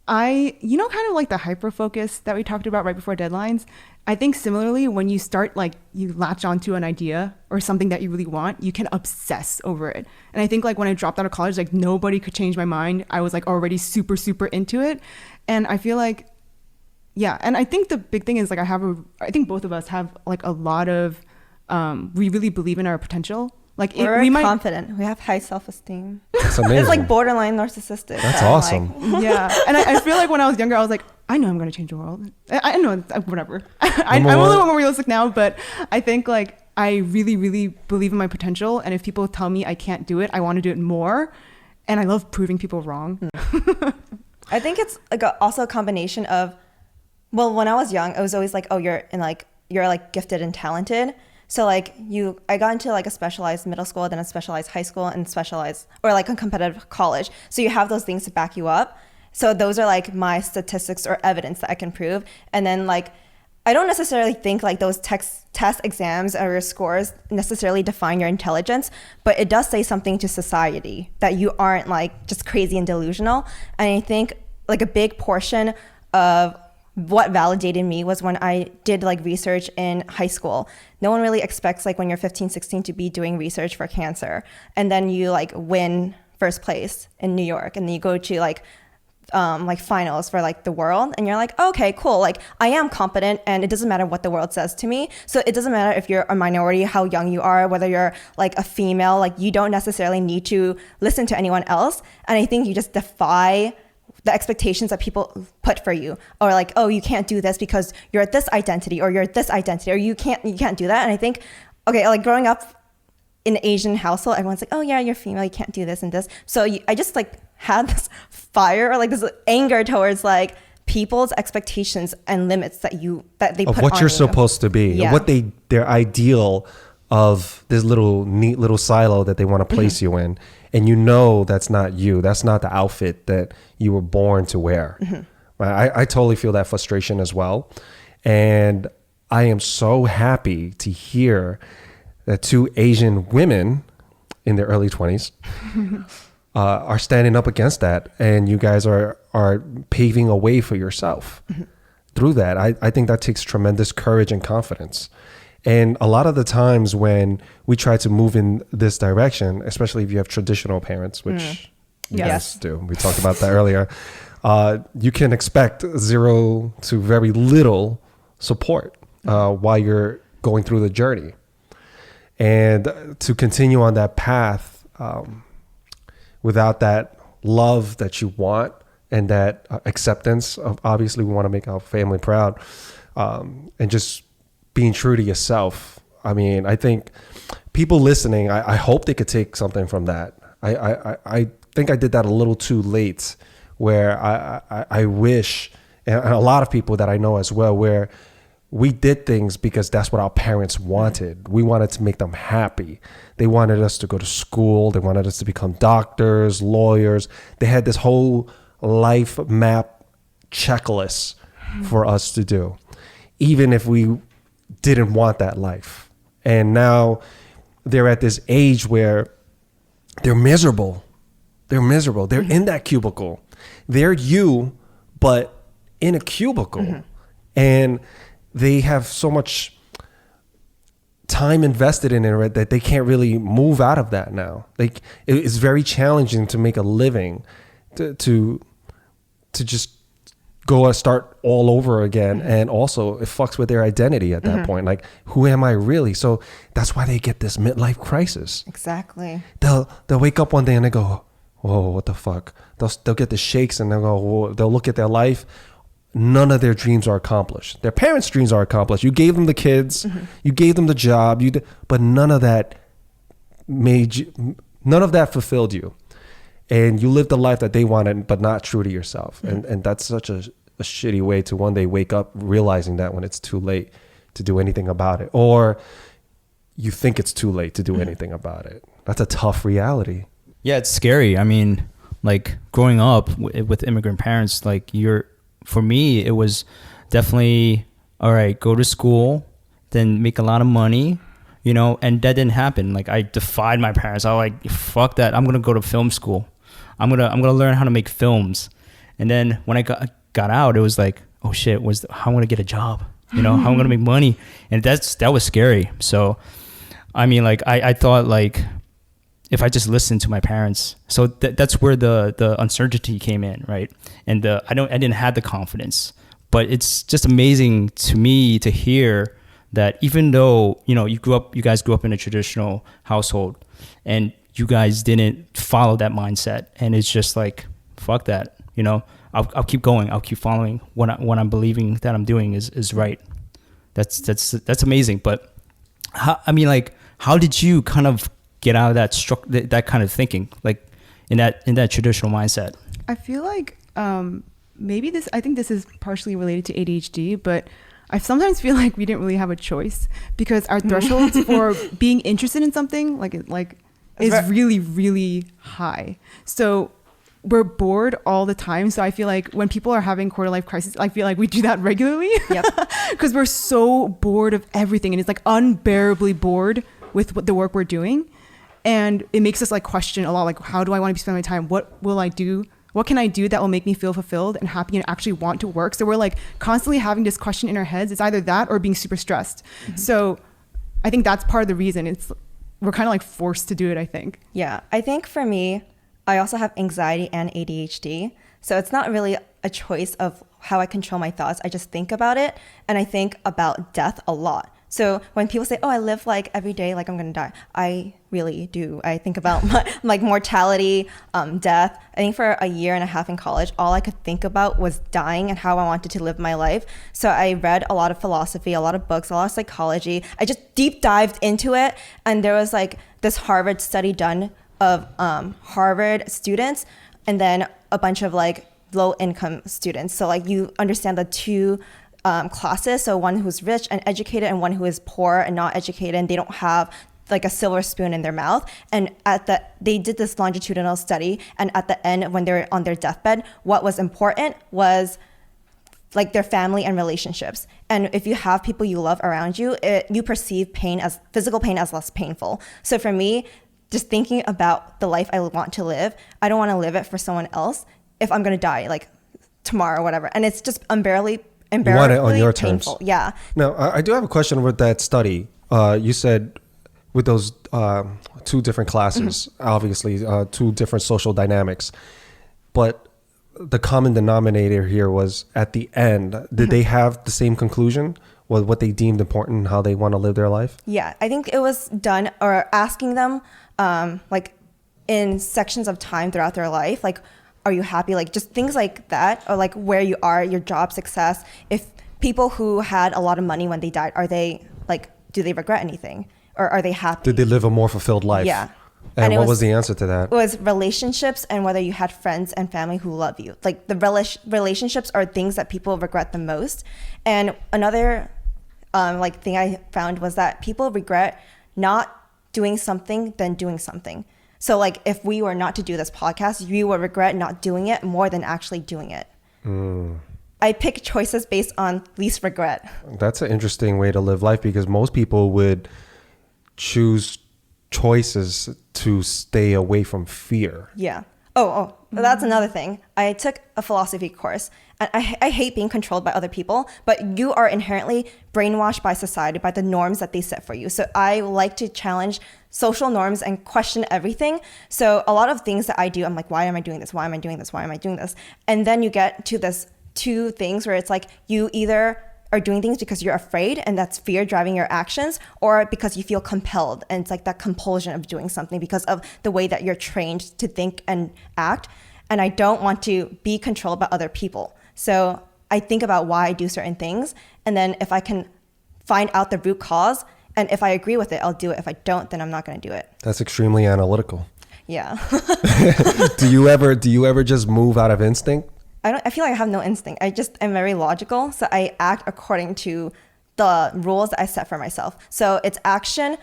kind of like the hyper focus that we talked about right before deadlines. I think similarly, when you start, like you latch onto an idea or something that you really want, you can obsess over it. And I think like when I dropped out of college, like nobody could change my mind. I was like already super, super into it. And I feel like, yeah. And I think the big thing is like, I think both of us have like a lot of, we really believe in our potential. Like we're confident. We have high self-esteem. That's amazing. It's like borderline narcissistic. That's awesome. Like, yeah. And I feel like when I was younger, I was like, I know I'm going to change the world. I know, whatever. I'm a little bit more realistic now, but I think like I really, really believe in my potential. And if people tell me I can't do it, I want to do it more. And I love proving people wrong. I think it's like also a combination of, well, when I was young, I was always like, oh, you're gifted and talented. So like I got into like a specialized middle school, then a specialized high school, and or like a competitive college. So you have those things to back you up. So those are like my statistics or evidence that I can prove. And then like, I don't necessarily think like those test exams or your scores necessarily define your intelligence, but it does say something to society that you aren't like just crazy and delusional. And I think like a big portion of what validated me was when I did like research in high school. No one really expects like when you're 15, 16 to be doing research for cancer. And then you like win first place in New York, and then you go to like finals for like the world, and you're like, okay, cool. Like I am competent, and it doesn't matter what the world says to me. So it doesn't matter if you're a minority, how young you are, whether you're like a female, like you don't necessarily need to listen to anyone else. And I think you just defy the expectations that people put for you, or like, oh, you can't do this because you're this identity, or you're this identity, or you can't do that. And I think, okay, like growing up in an Asian household, everyone's like, oh yeah, you're female, you can't do this and this. So I just like had this fire, or like this anger towards like people's expectations and limits that they put of what on you're you. supposed to be, Yeah. of what their ideal of this little neat little silo that they want to place you in, and you know that's not you. That's not the outfit that you were born to wear. I totally feel that frustration as well, and I am so happy to hear that 2 Asian women in their early 20s are standing up against that, and you guys are paving a way for yourself through that. I think that takes tremendous courage and confidence. And a lot of the times when we try to move in this direction, especially if you have traditional parents, which you Yes. guys do, we talked about that earlier, you can expect 0 to very little support while you're going through the journey. And to continue on that path without that love that you want and that acceptance of, obviously we want to make our family proud, and just being true to yourself. I mean, I think people listening, I hope they could take something from that. I think I did that a little too late, where I wish, and a lot of people that I know as well, where we did things because that's what our parents wanted. We wanted to make them happy. They wanted us to go to school. They wanted us to become doctors, lawyers. They had this whole life map checklist for us to do, even if we didn't want that life. And now they're at this age where they're miserable. They're miserable. They're in that cubicle. They're you, but in a cubicle. And they have so much time invested in it that they can't really move out of that now. It's very challenging to make a living, to just go and start all over again. And also it fucks with their identity at that point. Like, who am I really? So that's why they get this midlife crisis. Exactly. They'll wake up one day and they go, whoa, what the fuck? They'll get the shakes, and they'll go, whoa. They'll look at their life. None of their dreams are accomplished. Their parents' dreams are accomplished. You gave them the kids, you gave them the job, but none of that fulfilled you. And you lived the life that they wanted, but not true to yourself. And that's such a shitty way to one day wake up realizing that when it's too late to do anything about it, or you think it's too late to do anything about it. That's a tough reality. Yeah, it's scary. I mean, like growing up with immigrant parents, like for me, it was definitely, all right, go to school, then make a lot of money, and that didn't happen. Like, I defied my parents. I was like, fuck that. I'm going to go to film school. I'm going to learn how to make films. And then when I got out, it was like, oh shit, how I'm going to get a job, how I'm going to make money. And that was scary. So, I mean, like, I thought, like, if I just listened to my parents, so that's where the uncertainty came in, right? And I didn't have the confidence, but it's just amazing to me to hear that even though you guys grew up in a traditional household, and you guys didn't follow that mindset, and it's just like, fuck that, I'll keep going, I'll keep following what I'm believing that I'm doing is right. That's amazing. But how did you kind of get out of that kind of thinking, like in that traditional mindset? I feel like I think this is partially related to ADHD, but I sometimes feel like we didn't really have a choice, because our thresholds for being interested in something is really, really high. So we're bored all the time. So I feel like when people are having quarter life crisis, I feel like we do that regularly. Yep. Because we're so bored of everything, and it's like unbearably bored with the work we're doing. And it makes us like question a lot, like, how do I want to be spending my time? What will I do? What can I do that will make me feel fulfilled and happy and actually want to work? So we're like constantly having this question in our heads. It's either that or being super stressed. So I think that's part of the reason we're kind of like forced to do it, I think. Yeah. I think for me, I also have anxiety and ADHD. So it's not really a choice of how I control my thoughts. I just think about it, and I think about death a lot. So when people say, oh, I live like every day like I'm gonna die, I really do. I think about like mortality, death. I think for a year and a half in college, all I could think about was dying and how I wanted to live my life. So I read a lot of philosophy, a lot of books, a lot of psychology. I just deep dived into it, and there was like this Harvard study done of Harvard students and then a bunch of like low income students. So like you understand the two classes. So one who's rich and educated and one who is poor and not educated, and they don't have like a silver spoon in their mouth. And they did this longitudinal study, and at the end, when they're on their deathbed, what was important was like their family and relationships. And if you have people you love around you, you perceive physical pain as less painful. So for me, just thinking about the life I want to live, I don't want to live it for someone else if I'm going to die like tomorrow or whatever. And it's just unbearably You want it on your painful. terms. Yeah. Now, I do have a question with that study. You said with those two different classes, obviously two different social dynamics, but the common denominator here was at the end, did they have the same conclusion with what they deemed important and how they want to live their life? Yeah, I think it was done, or asking them like in sections of time throughout their life, like, are you happy? Like just things like that, or like where you are, your job success. If people who had a lot of money when they died, are they like, do they regret anything? Or are they happy? Did they live a more fulfilled life? Yeah. And what was the answer to that? It was relationships and whether you had friends and family who love you. Like the relationships are things that people regret the most. And another like thing I found was that people regret not doing something than doing something. So like if we were not to do this podcast, you would regret not doing it more than actually doing it. I pick choices based on least regret. That's an interesting way to live life, because most people would choose choices to stay away from fear. Yeah. Oh, that's another thing. I took a philosophy course, and I hate being controlled by other people, but you are inherently brainwashed by society, by the norms that they set for you. So I like to challenge social norms and question everything. So a lot of things that I do, I'm like, why am I doing this? Why am I doing this? Why am I doing this? And then you get to this two things where it's like you either are doing things because you're afraid and that's fear driving your actions, or because you feel compelled and it's like that compulsion of doing something because of the way that you're trained to think and act. And I don't want to be controlled by other people. So I think about why I do certain things, and then if I can find out the root cause, and if I agree with it, I'll do it. If I don't, then I'm not going to do it. That's extremely analytical. Yeah. Do you ever just move out of instinct? I feel like I have no instinct. I just am very logical. So I act according to the rules that I set for myself. So it's action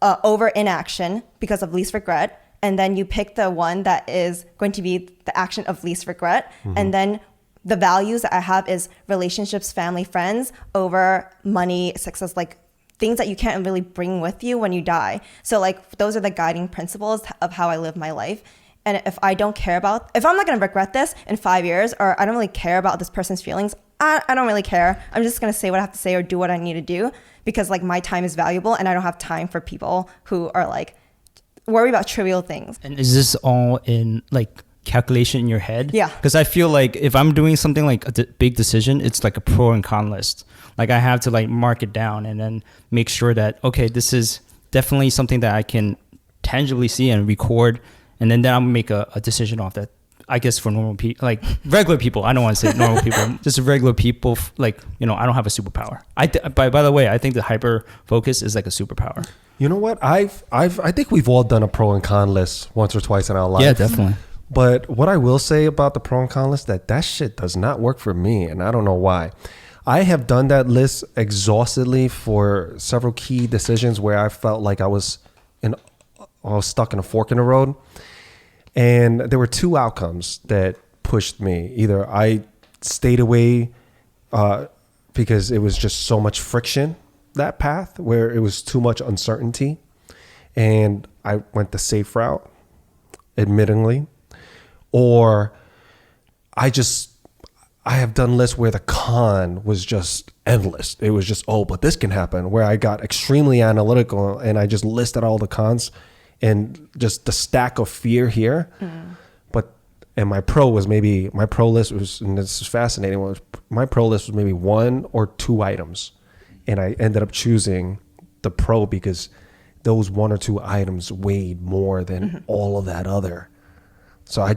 over inaction because of least regret. And then you pick the one that is going to be the action of least regret. And then the values that I have is relationships, family, friends over money, success, like things that you can't really bring with you when you die. So like those are the guiding principles of how I live my life. And if I'm not going to regret this in 5 years, or I don't really care about this person's feelings, I don't really care. I'm just going to say what I have to say or do what I need to do, because like my time is valuable and I don't have time for people who are like worry about trivial things. And is this all in like calculation in your head? Yeah. Because I feel like if I'm doing something like a big decision, it's like a pro and con list. Like I have to like mark it down and then make sure that, okay, this is definitely something that I can tangibly see and record. And then I'll make a decision off that. I guess for normal people, like regular people, I don't want to say normal people, just regular people, like, you know, I don't have a superpower. By the way, I think the hyper focus is like a superpower. You know what? I think we've all done a pro and con list once or twice in our life. Yeah, definitely. But what I will say about the pro and con list, that shit does not work for me, and I don't know why. I have done that list exhaustively for several key decisions where I felt like I was stuck in a fork in the road. And there were two outcomes that pushed me. Either I stayed away because it was just so much friction, that path, where it was too much uncertainty, and I went the safe route, admittingly. Or I have done lists where the con was just endless. It was just, but this can happen, where I got extremely analytical and I just listed all the cons and just the stack of fear here. And my pro list was, and this is fascinating, my pro list was maybe 1 or 2 items. and I ended up choosing the Pro because those 1 or 2 items weighed more than all of that other. So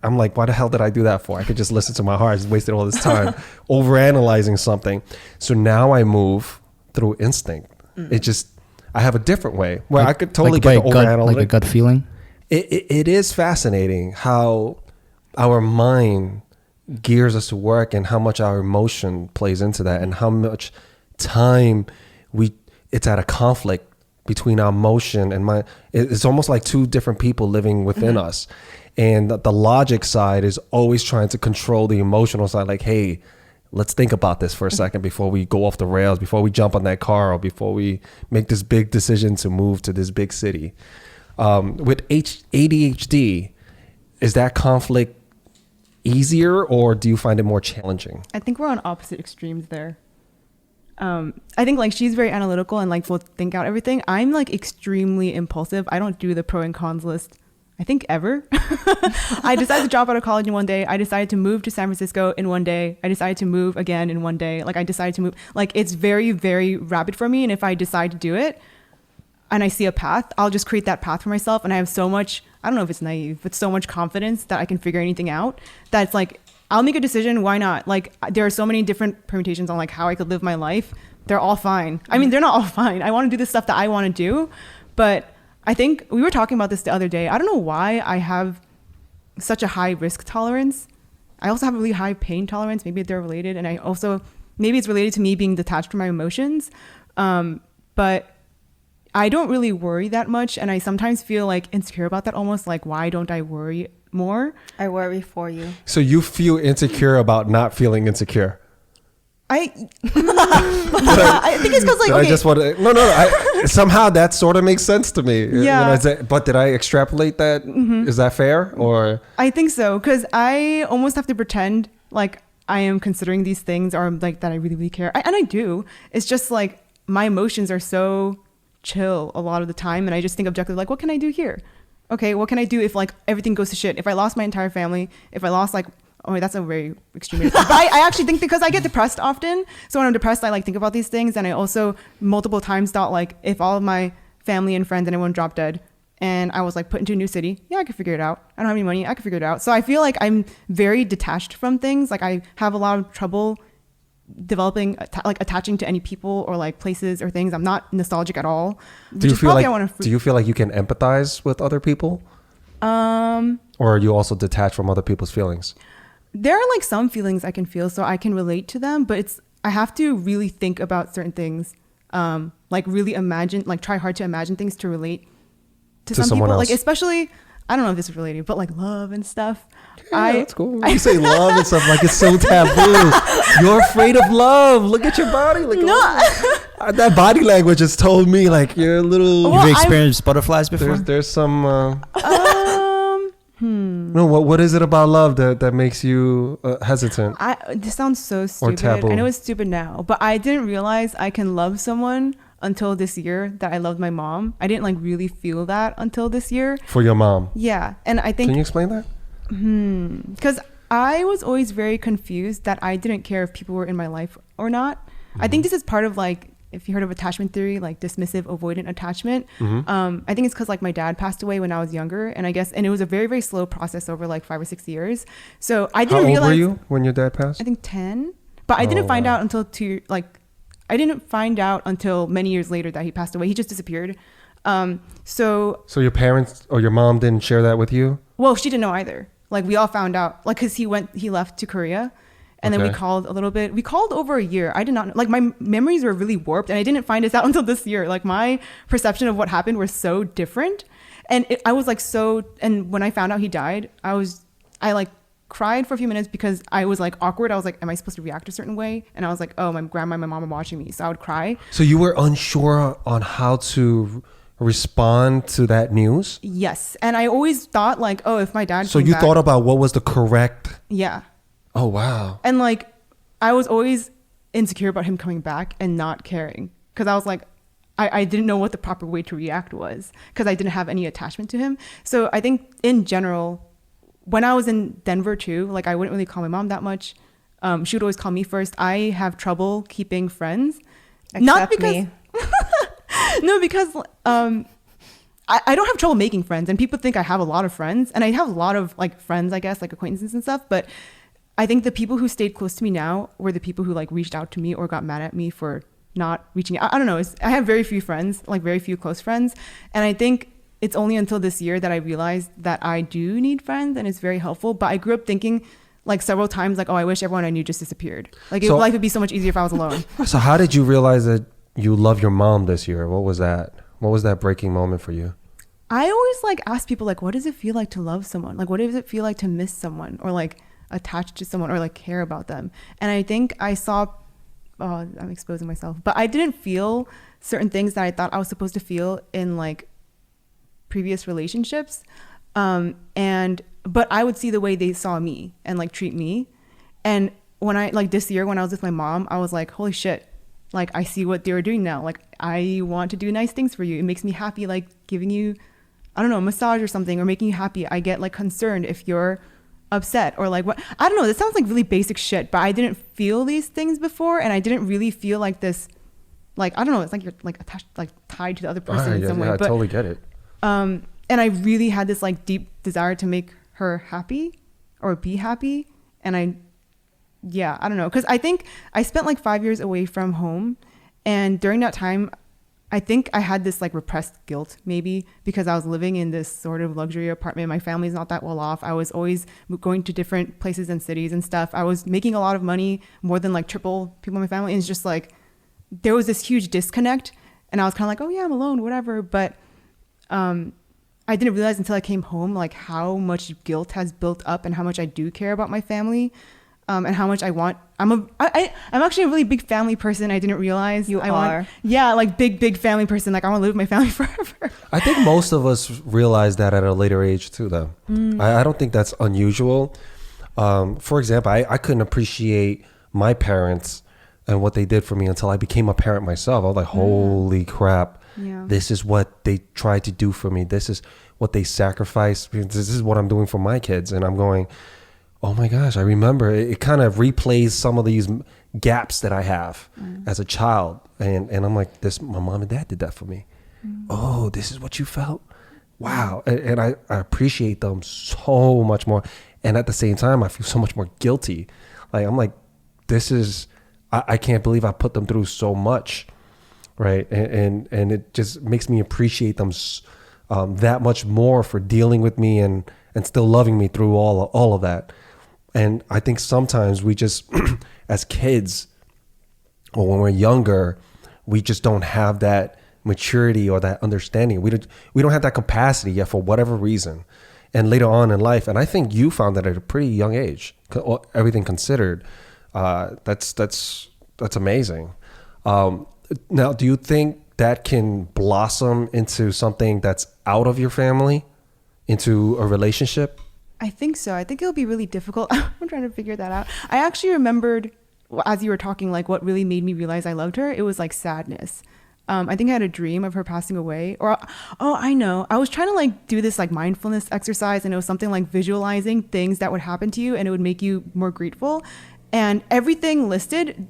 I'm like, why the hell did I do that for? I could just listen to my heart. I just wasted all this time overanalyzing something. So now I move through instinct. It just, I have a different way where I could totally get the overanalytic. Like a gut feeling. It is fascinating how our mind gears us to work and how much our emotion plays into that and how much time it's at a conflict between our emotion and my, it's almost like 2 different people living within us. And the logic side is always trying to control the emotional side. Like, hey, let's think about this for a second before we go off the rails, before we jump on that car, or before we make this big decision to move to this big city. With ADHD, is that conflict easier or do you find it more challenging? I think we're on opposite extremes there. I think like she's very analytical and like will think out everything. I'm like extremely impulsive. I don't do the pro and cons list, I think, ever. I decided to drop out of college in one day. I decided to move to San Francisco in one day. I decided to move again in one day. Like I decided to move. Like it's very, very rapid for me. And if I decide to do it and I see a path, I'll just create that path for myself. And I have so much, I don't know if it's naive, but so much confidence that I can figure anything out. That's like, I'll make a decision. Why not? Like there are so many different permutations on like how I could live my life. They're all fine. I mean, they're not all fine. I want to do the stuff that I want to do, but I think we were talking about this the other day. I don't know why I have such a high risk tolerance. I also have a really high pain tolerance. Maybe they're related. And I also, maybe it's related to me being detached from my emotions. But I don't really worry that much. And I sometimes feel like insecure about that, almost like, why don't I worry more? I worry for you. So you feel insecure about not feeling insecure? I think it's because like, okay. I just want to, no, somehow that sort of makes sense to me. Yeah. But did I extrapolate that? Is that fair? Or I think so, because I almost have to pretend like I am considering these things or like that I really, really care. And I do. It's just like my emotions are so chill a lot of the time. And I just think objectively, like, what can I do here? Okay, what can I do if like everything goes to shit? If I lost my entire family, if I lost like, oh, that's a very extreme. But I actually think because I get depressed often. So when I'm depressed, I like think about these things. And I also multiple times thought like, if all of my family and friends and everyone dropped dead and I was like put into a new city, yeah, I could figure it out. I don't have any money. I could figure it out. So I feel like I'm very detached from things. Like I have a lot of trouble developing, like attaching to any people or like places or things. I'm not nostalgic at all. Do you feel like you can empathize with other people? Or are you also detached from other people's feelings? There are like some feelings I can feel, so I can relate to them, but I have to really think about certain things, like really imagine, like try hard to imagine things to relate to some people, else. Like especially, I don't know if this is related, but like love and stuff. Yeah, that's cool. You say love and stuff like it's so taboo. You're afraid of love. Look at your body. Like, no. That body language has told me like you're a little. You've experienced butterflies before. There's some. No, what is it about love that makes you hesitant? This sounds so stupid. Or taboo. I know it's stupid now, but I didn't realize I can love someone until this year that I loved my mom. I didn't like really feel that until this year. For your mom? Yeah. And I think... Can you explain that? Because I was always very confused that I didn't care if people were in my life or not. I think this is part of like, if you heard of attachment theory, like dismissive avoidant attachment. I think it's because like my dad passed away when I was younger, and I guess, and it was a very, very slow process over like 5 or 6 years. So I didn't realize. How old were you when your dad passed? I think 10, but I didn't find out until I didn't find out until many years later that he passed away. He just disappeared. So your parents or your mom didn't share that with you? Well, she didn't know either. Like we all found out, like, cause he left to Korea. And then we called a little bit. We called over a year. I did not, like, my memories were really warped, and I didn't find this out until this year. Like, my perception of what happened were so different. And I was like, and when I found out he died, I like cried for a few minutes because I was like awkward. I was like, am I supposed to react a certain way? And I was like, oh, my grandma and my mom are watching me. So I would cry. So you were unsure on how to respond to that news? Yes. And I always thought like, oh, if my dad So you thought about what was the correct... Yeah. Oh, wow. And like, I was always insecure about him coming back and not caring. Because I was like, I didn't know what the proper way to react was. Because I didn't have any attachment to him. So I think in general, when I was in Denver too, like I wouldn't really call my mom that much. She would always call me first. I have trouble keeping friends. Not Except because me. no, because I don't have trouble making friends, and people think I have a lot of friends, and I have a lot of like friends, I guess, like acquaintances and stuff. But I think the people who stayed close to me now were the people who like reached out to me or got mad at me for not reaching out. I don't know. I have very few friends, like very few close friends, and I think it's only until this year that I realized that I do need friends, and it's very helpful. But I grew up thinking like several times, like, oh, I wish everyone I knew just disappeared. Like life would be so much easier if I was alone. So how did you realize that you love your mom this year? What was that? What was that breaking moment for you? I always like ask people like, what does it feel like to love someone? Like, what does it feel like to miss someone or like attach to someone or like care about them? And I think I saw, oh, I'm exposing myself, but I didn't feel certain things that I thought I was supposed to feel in like previous relationships. But I would see the way they saw me and like treat me. And when I like this year, when I was with my mom, I was like, holy shit. Like, I see what they were doing now. Like, I want to do nice things for you. It makes me happy, like giving you, I don't know, a massage or something, or making you happy. I get like concerned if you're upset or like what, I don't know. This sounds like really basic shit, but I didn't feel these things before. And I didn't really feel like this, like, I don't know. It's like you're like attached, like tied to the other person in some way. I But, totally get it. and I really had this like deep desire to make her happy or be happy. And I don't know. Cause I think I spent like 5 years away from home. And during that time, I think I had this like repressed guilt maybe because I was living in this sort of luxury apartment. My family's not that well off. I was always going to different places and cities and stuff. I was making a lot of money, more than like triple people in my family. And it's just like, there was this huge disconnect. And I was kind of like, oh yeah, I'm alone, whatever. But, I didn't realize until I came home, like how much guilt has built up and how much I do care about my family, and how much I want. I'm actually a really big family person. I didn't realize You are. Like big family person. Like I want to live with my family forever. I think most of us realize that at a later age too, though. I don't think that's unusual. For example, I couldn't appreciate my parents and what they did for me until I became a parent myself. I was like, holy crap. Yeah. This is what they tried to do for me. This is what they sacrificed. This is what I'm doing for my kids. And I'm going, oh my gosh, I remember. It kind of replays some of these gaps that I have as a child. And I'm like, my mom and dad did that for me. Oh, this is what you felt? Wow. And I appreciate them so much more. And at the same time, I feel so much more guilty. Like, I'm like, I can't believe I put them through so much. Right. And it just makes me appreciate them that much more for dealing with me and still loving me through all of that. And I think sometimes we just, as kids or when we're younger, we just don't have that maturity or that understanding. We don't have that capacity yet for whatever reason. And later on in life, and I think you found that at a pretty young age, everything considered, that's amazing. Now, do you think that can blossom into something that's out of your family, into a relationship? I think so. I think it'll be really difficult. I'm trying to figure that out. I actually remembered as you were talking, like what really made me realize I loved her. It was like sadness. I think I had a dream of her passing away, or, oh, I know. I was trying to like do this like mindfulness exercise, and it was something like visualizing things that would happen to you and it would make you more grateful. And everything listed,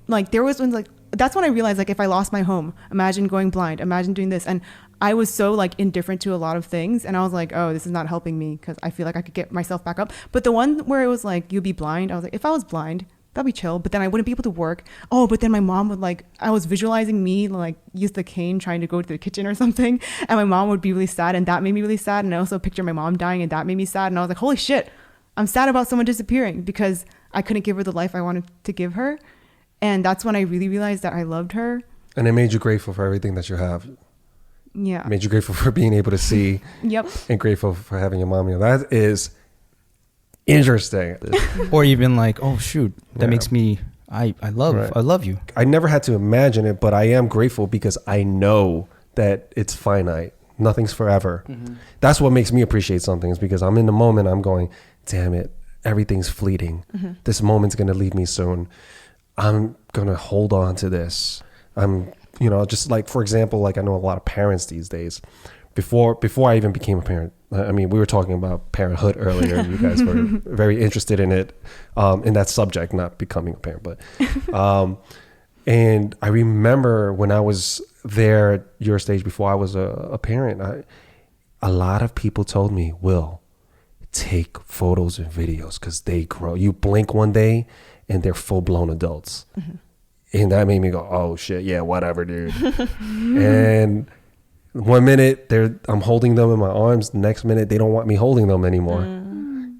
like there was ones like, that's when I realized, like, if I lost my home, imagine going blind, imagine doing this. And I was so like indifferent to a lot of things. And I was like, oh, this is not helping me because I feel like I could get myself back up. But the one where it was like, you'll be blind, I was like, if I was blind, that'd be chill. But then I wouldn't be able to work. Oh, but then my mom would like, I was visualizing me like use the cane trying to go to the kitchen or something. And my mom would be really sad. And that made me really sad. And I also pictured my mom dying and that made me sad. And I was like, holy shit, I'm sad about someone disappearing because I couldn't give her the life I wanted to give her. And that's when I really realized that I loved her. And it made you grateful for everything that you have. Yeah. It made you grateful for being able to see. Yep. And grateful for having your mom. That is interesting. Or even like, oh shoot, that Yeah. makes me, I love you. I never had to imagine it, but I am grateful because I know that it's finite. Nothing's forever. Mm-hmm. That's what makes me appreciate something, is because I'm in the moment. I'm going, damn it, everything's fleeting. Mm-hmm. This moment's going to leave me soon. I'm going to hold on to this. I'm, just like, for example, like I know a lot of parents these days. Before I even became a parent, I mean, we were talking about parenthood earlier. You guys were very interested in it, in that subject, not becoming a parent. But And I remember when I was there at your stage before I was a parent, a lot of people told me, Will, take photos and videos because they grow. You blink one day and they're full-blown adults. And that made me go, oh shit, yeah, whatever, dude. And one minute I'm holding them in my arms, the next minute they don't want me holding them anymore.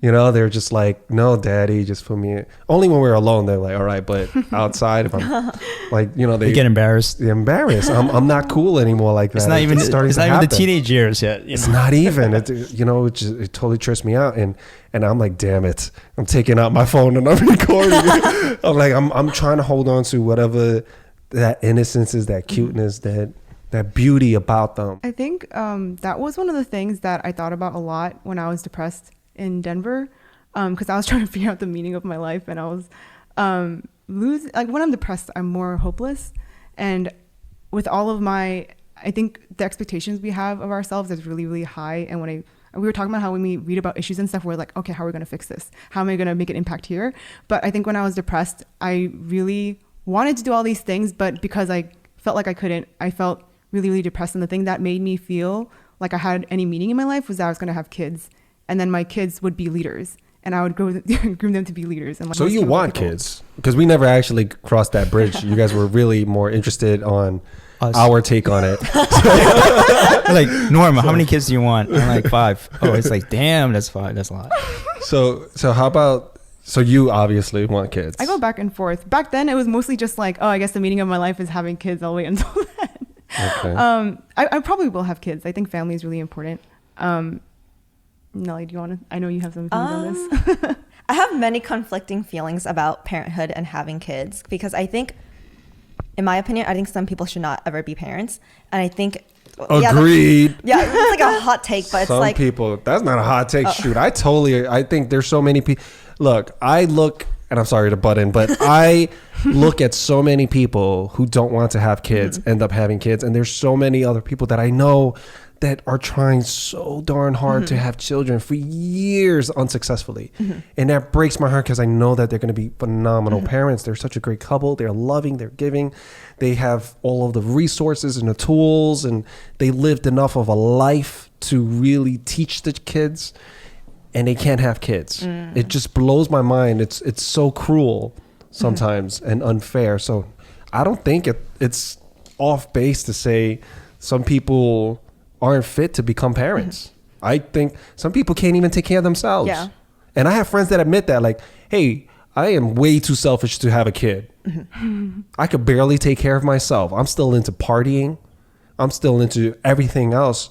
You know, they're just like, no, daddy, just put me in. Only when we're alone, they're like, all right, but outside, if I'm like, you know, You get embarrassed. they're embarrassed. I'm not cool anymore like that. It's not even starting to the happen. teenage years yet. It's not even. It totally trips me out, and I'm like, damn it, I'm taking out my phone and I'm recording. I'm like, I'm trying to hold on to whatever that innocence is, that cuteness, that beauty about them. I think that was one of the things that I thought about a lot when I was depressed in Denver, because I was trying to figure out the meaning of my life, and I was when I'm depressed, I'm more hopeless, and with all of I think the expectations we have of ourselves is really, really high. And we were talking about how when we read about issues and stuff, we're like, okay, how are we going to fix this? How am I going to make an impact here? But I think when I was depressed, I really wanted to do all these things, but because I felt like I couldn't, I felt really, really depressed. And the thing that made me feel like I had any meaning in my life was that I was going to have kids. And then my kids would be leaders, and I would groom them to be leaders. And so you want kids? Because we never actually crossed that bridge. You guys were really more interested on our take on it. Like, Norma, how many kids do you want? I'm like 5. Oh, it's like, damn, that's 5. That's a lot. So how about? So you obviously want kids. I go back and forth. Back then, it was mostly just like, oh, I guess the meaning of my life is having kids. I'll wait until then. Okay. I probably will have kids. I think family is really important. Nelly, do you want to? I know you have some opinions on this. I have many conflicting feelings about parenthood and having kids, because I think, in my opinion, I think some people should not ever be parents. And I think... Agreed. Yeah, it's like a hot take, but Some it's like... people, that's not a hot take. Shoot, I think there's so many people. Look, and I'm sorry to butt in, but I look at so many people who don't want to have kids, end up having kids. And there's so many other people that I know that are trying so darn hard to have children for years unsuccessfully. And that breaks my heart, because I know that they're going to be phenomenal parents. They're such a great couple. They're loving, they're giving. They have all of the resources and the tools, and they lived enough of a life to really teach the kids, and they can't have kids. It just blows my mind. It's so cruel sometimes and unfair. So I don't think it's off base to say some people aren't fit to become parents. I think some people can't even take care of themselves. Yeah. And I have friends that admit that, like, hey, I am way too selfish to have a kid. I could barely take care of myself. I'm still into partying. I'm still into everything else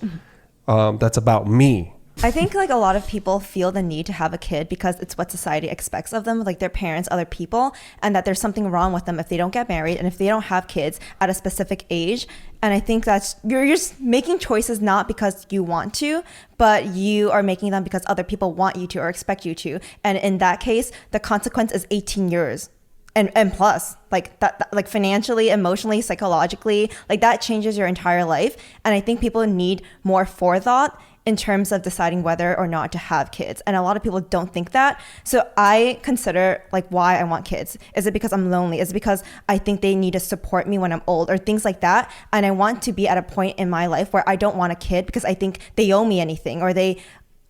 that's about me. I think like a lot of people feel the need to have a kid because it's what society expects of them, like their parents, other people, and that there's something wrong with them if they don't get married and if they don't have kids at a specific age. And I think that's, you're just making choices not because you want to, but you are making them because other people want you to or expect you to. And in that case, the consequence is 18 years. And plus, like that, like financially, emotionally, psychologically, like that changes your entire life. And I think people need more forethought in terms of deciding whether or not to have kids. And a lot of people don't think that. So I consider like why I want kids. Is it because I'm lonely? Is it because I think they need to support me when I'm old or things like that? And I want to be at a point in my life where I don't want a kid because I think they owe me anything, or they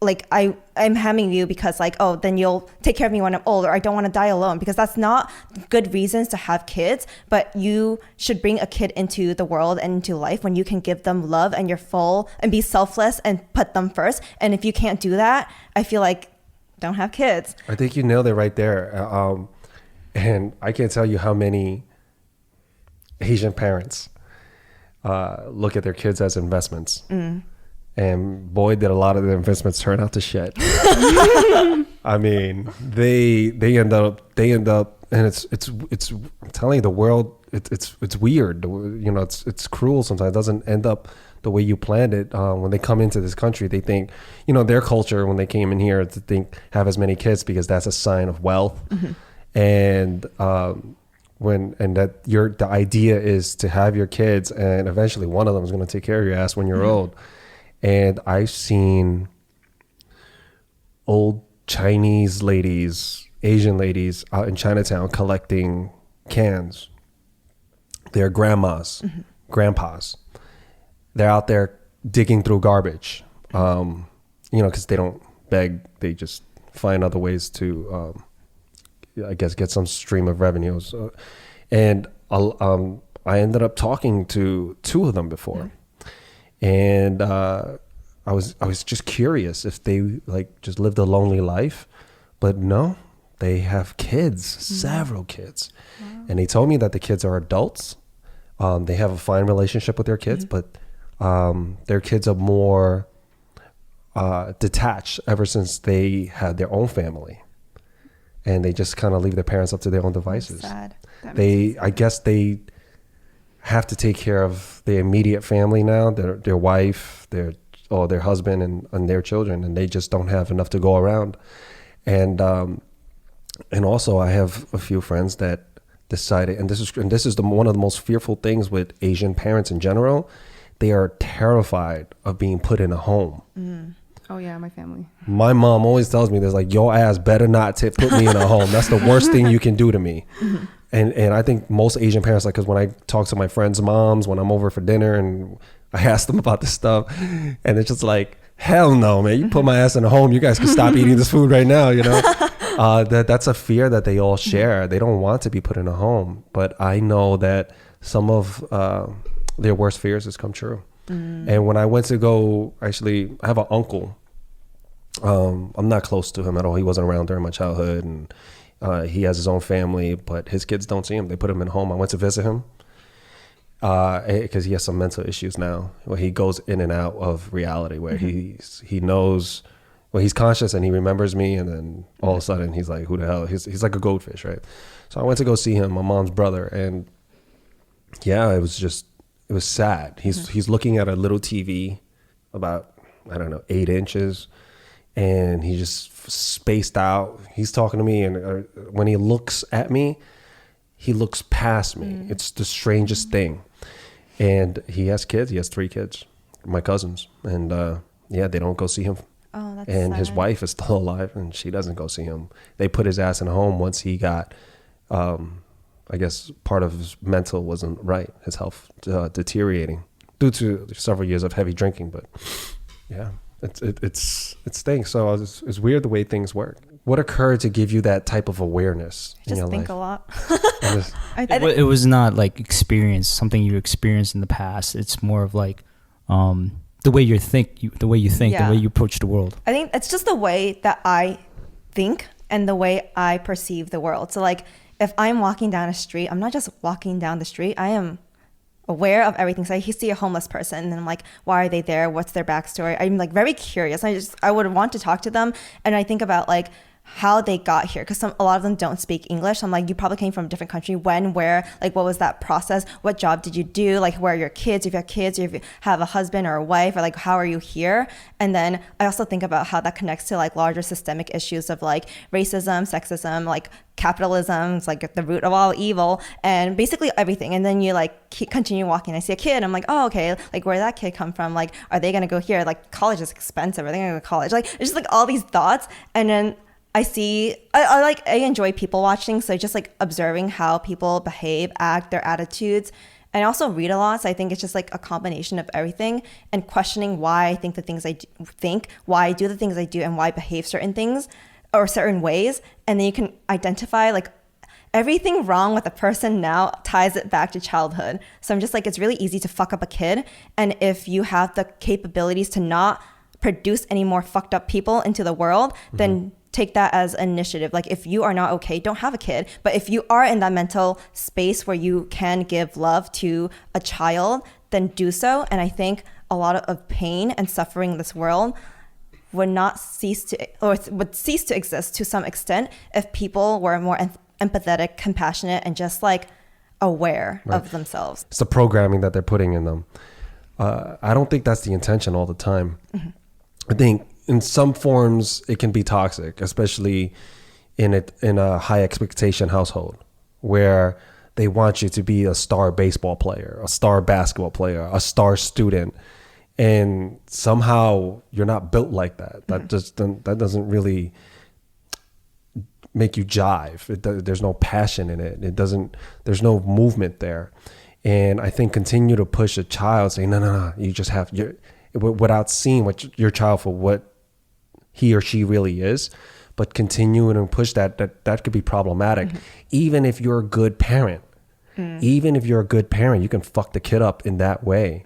like I'm having you because like, oh, then you'll take care of me when I'm old, or I don't want to die alone, because that's not good reasons to have kids. But you should bring a kid into the world and into life when you can give them love and you're full and be selfless and put them first. And if you can't do that, I feel like don't have kids. I think you nailed it right there. And I can't tell you how many Asian parents look at their kids as investments. And boy, did a lot of the investments turn out to shit. I mean, they end up, and it's. I'm telling you, the world, it's weird. You know, it's cruel sometimes. It doesn't end up the way you planned it. When they come into this country, they think, you know, their culture when they came in here to have as many kids because that's a sign of wealth, and the idea is to have your kids, and eventually one of them is going to take care of your ass when you're old. And I've seen old Chinese ladies, Asian ladies out in Chinatown collecting cans their grandmas, grandpas. They're out there digging through garbage, because they don't beg. They just find other ways to, I guess, get some stream of revenues. And I ended up talking to two of them before. And I was just curious if they like just lived a lonely life, but no, they have kids, several kids. Wow. And they told me that the kids are adults. They have a fine relationship with their kids, but their kids are more detached ever since they had their own family, and they just kind of leave their parents up to their own devices. Sad. I guess they have to take care of their immediate family now, their wife, their husband and their children, and they just don't have enough to go around. And also I have a few friends that decided, and this is one of the most fearful things with Asian parents in general. They are terrified of being put in a home. Oh yeah, my family. My mom always tells me, "There's like, your ass better not put me in a home. That's the worst thing you can do to me." And I think most Asian parents, like, because when I talk to my friends' moms, when I'm over for dinner and I ask them about this stuff, and it's just like, hell no, man, you put my ass in a home, you guys can stop eating this food right now, that's a fear that they all share. They don't want to be put in a home, but I know that some of their worst fears has come true. And when I went to go, actually, I have an uncle. I'm not close to him at all. He wasn't around during my childhood, and he has his own family, but his kids don't see him. They put him in a home. I went to visit him because he has some mental issues now, where he goes in and out of reality, where he knows, well, he's conscious and he remembers me, and then all of a sudden he's like, who the hell? He's like a goldfish, right? So I went to go see him, my mom's brother, and yeah, it was sad. He's looking at a little TV about, I don't know, 8 inches, and he just spaced out. He's talking to me, and when he looks at me, he looks past me. It's the strangest thing. And he has kids. He has 3 kids, my cousins, and they don't go see him. Oh, that's and sad. his wife is still alive, and she doesn't go see him. They put his ass in a home once he got, I guess part of his mental wasn't right, his health deteriorating due to several years of heavy drinking. But yeah, it stinks. So it's weird the way things work. What occurred to give you that type of awareness in your Just think life? a lot. It was not like something you experienced in the past. It's more of like the way you think, the way you approach the world. I think it's just the way that I think and the way I perceive the world. So like, if I'm walking down a street, I'm not just walking down the street. I am aware of everything. So I see a homeless person and I'm like, why are they there? What's their backstory? I'm like very curious. I would want to talk to them. And I think about like how they got here, because a lot of them don't speak English. I'm like, you probably came from a different country. When, where, like, what was that process? What job did you do? Like, where are your kids? If you have kids, or if you have a husband or a wife, or like, how are you here? And then I also think about how that connects to like larger systemic issues of like racism, sexism, like capitalism. It's like the root of all evil, and basically everything. And then you like continue walking. I see a kid. I'm like, oh, okay. Like, where did that kid come from? Like, are they gonna go here? Like, college is expensive. Are they gonna go to college? Like, it's just like all these thoughts. And then I enjoy people watching, so just like observing how people behave, act, their attitudes. And I also read a lot, so I think it's just like a combination of everything, and questioning why I think the things I think, why I do the things I do, and why I behave certain things or certain ways. And then you can identify like everything wrong with a person now ties it back to childhood. So I'm just like, it's really easy to fuck up a kid. And if you have the capabilities to not produce any more fucked up people into the world, then take that as initiative. Like, if you are not okay, don't have a kid. But if you are in that mental space where you can give love to a child, then do so. And I think a lot of pain and suffering in this world would cease to exist to some extent if people were more empathetic, compassionate, and just like aware of themselves. It's the programming that they're putting in them. I don't think that's the intention all the time. I think in some forms it can be toxic, especially in a high expectation household where they want you to be a star baseball player, a star basketball player, a star student, and somehow you're not built like that. That doesn't really make you jive. There's no passion in it. There's no movement there. And I think continue to push a child, saying, no, you just have without seeing what your child for what he or she really is, but continuing to push that could be problematic. Even if you're a good parent, even if you're a good parent, you can fuck the kid up in that way,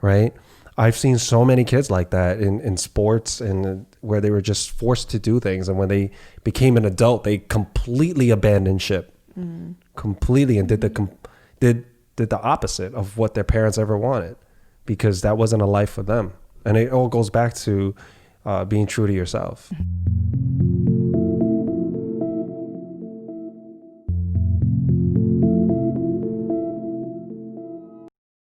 right? I've seen so many kids like that in sports, and where they were just forced to do things, and when they became an adult, they completely abandoned ship, completely, and did the opposite of what their parents ever wanted, because that wasn't a life for them. And it all goes back to being true to yourself.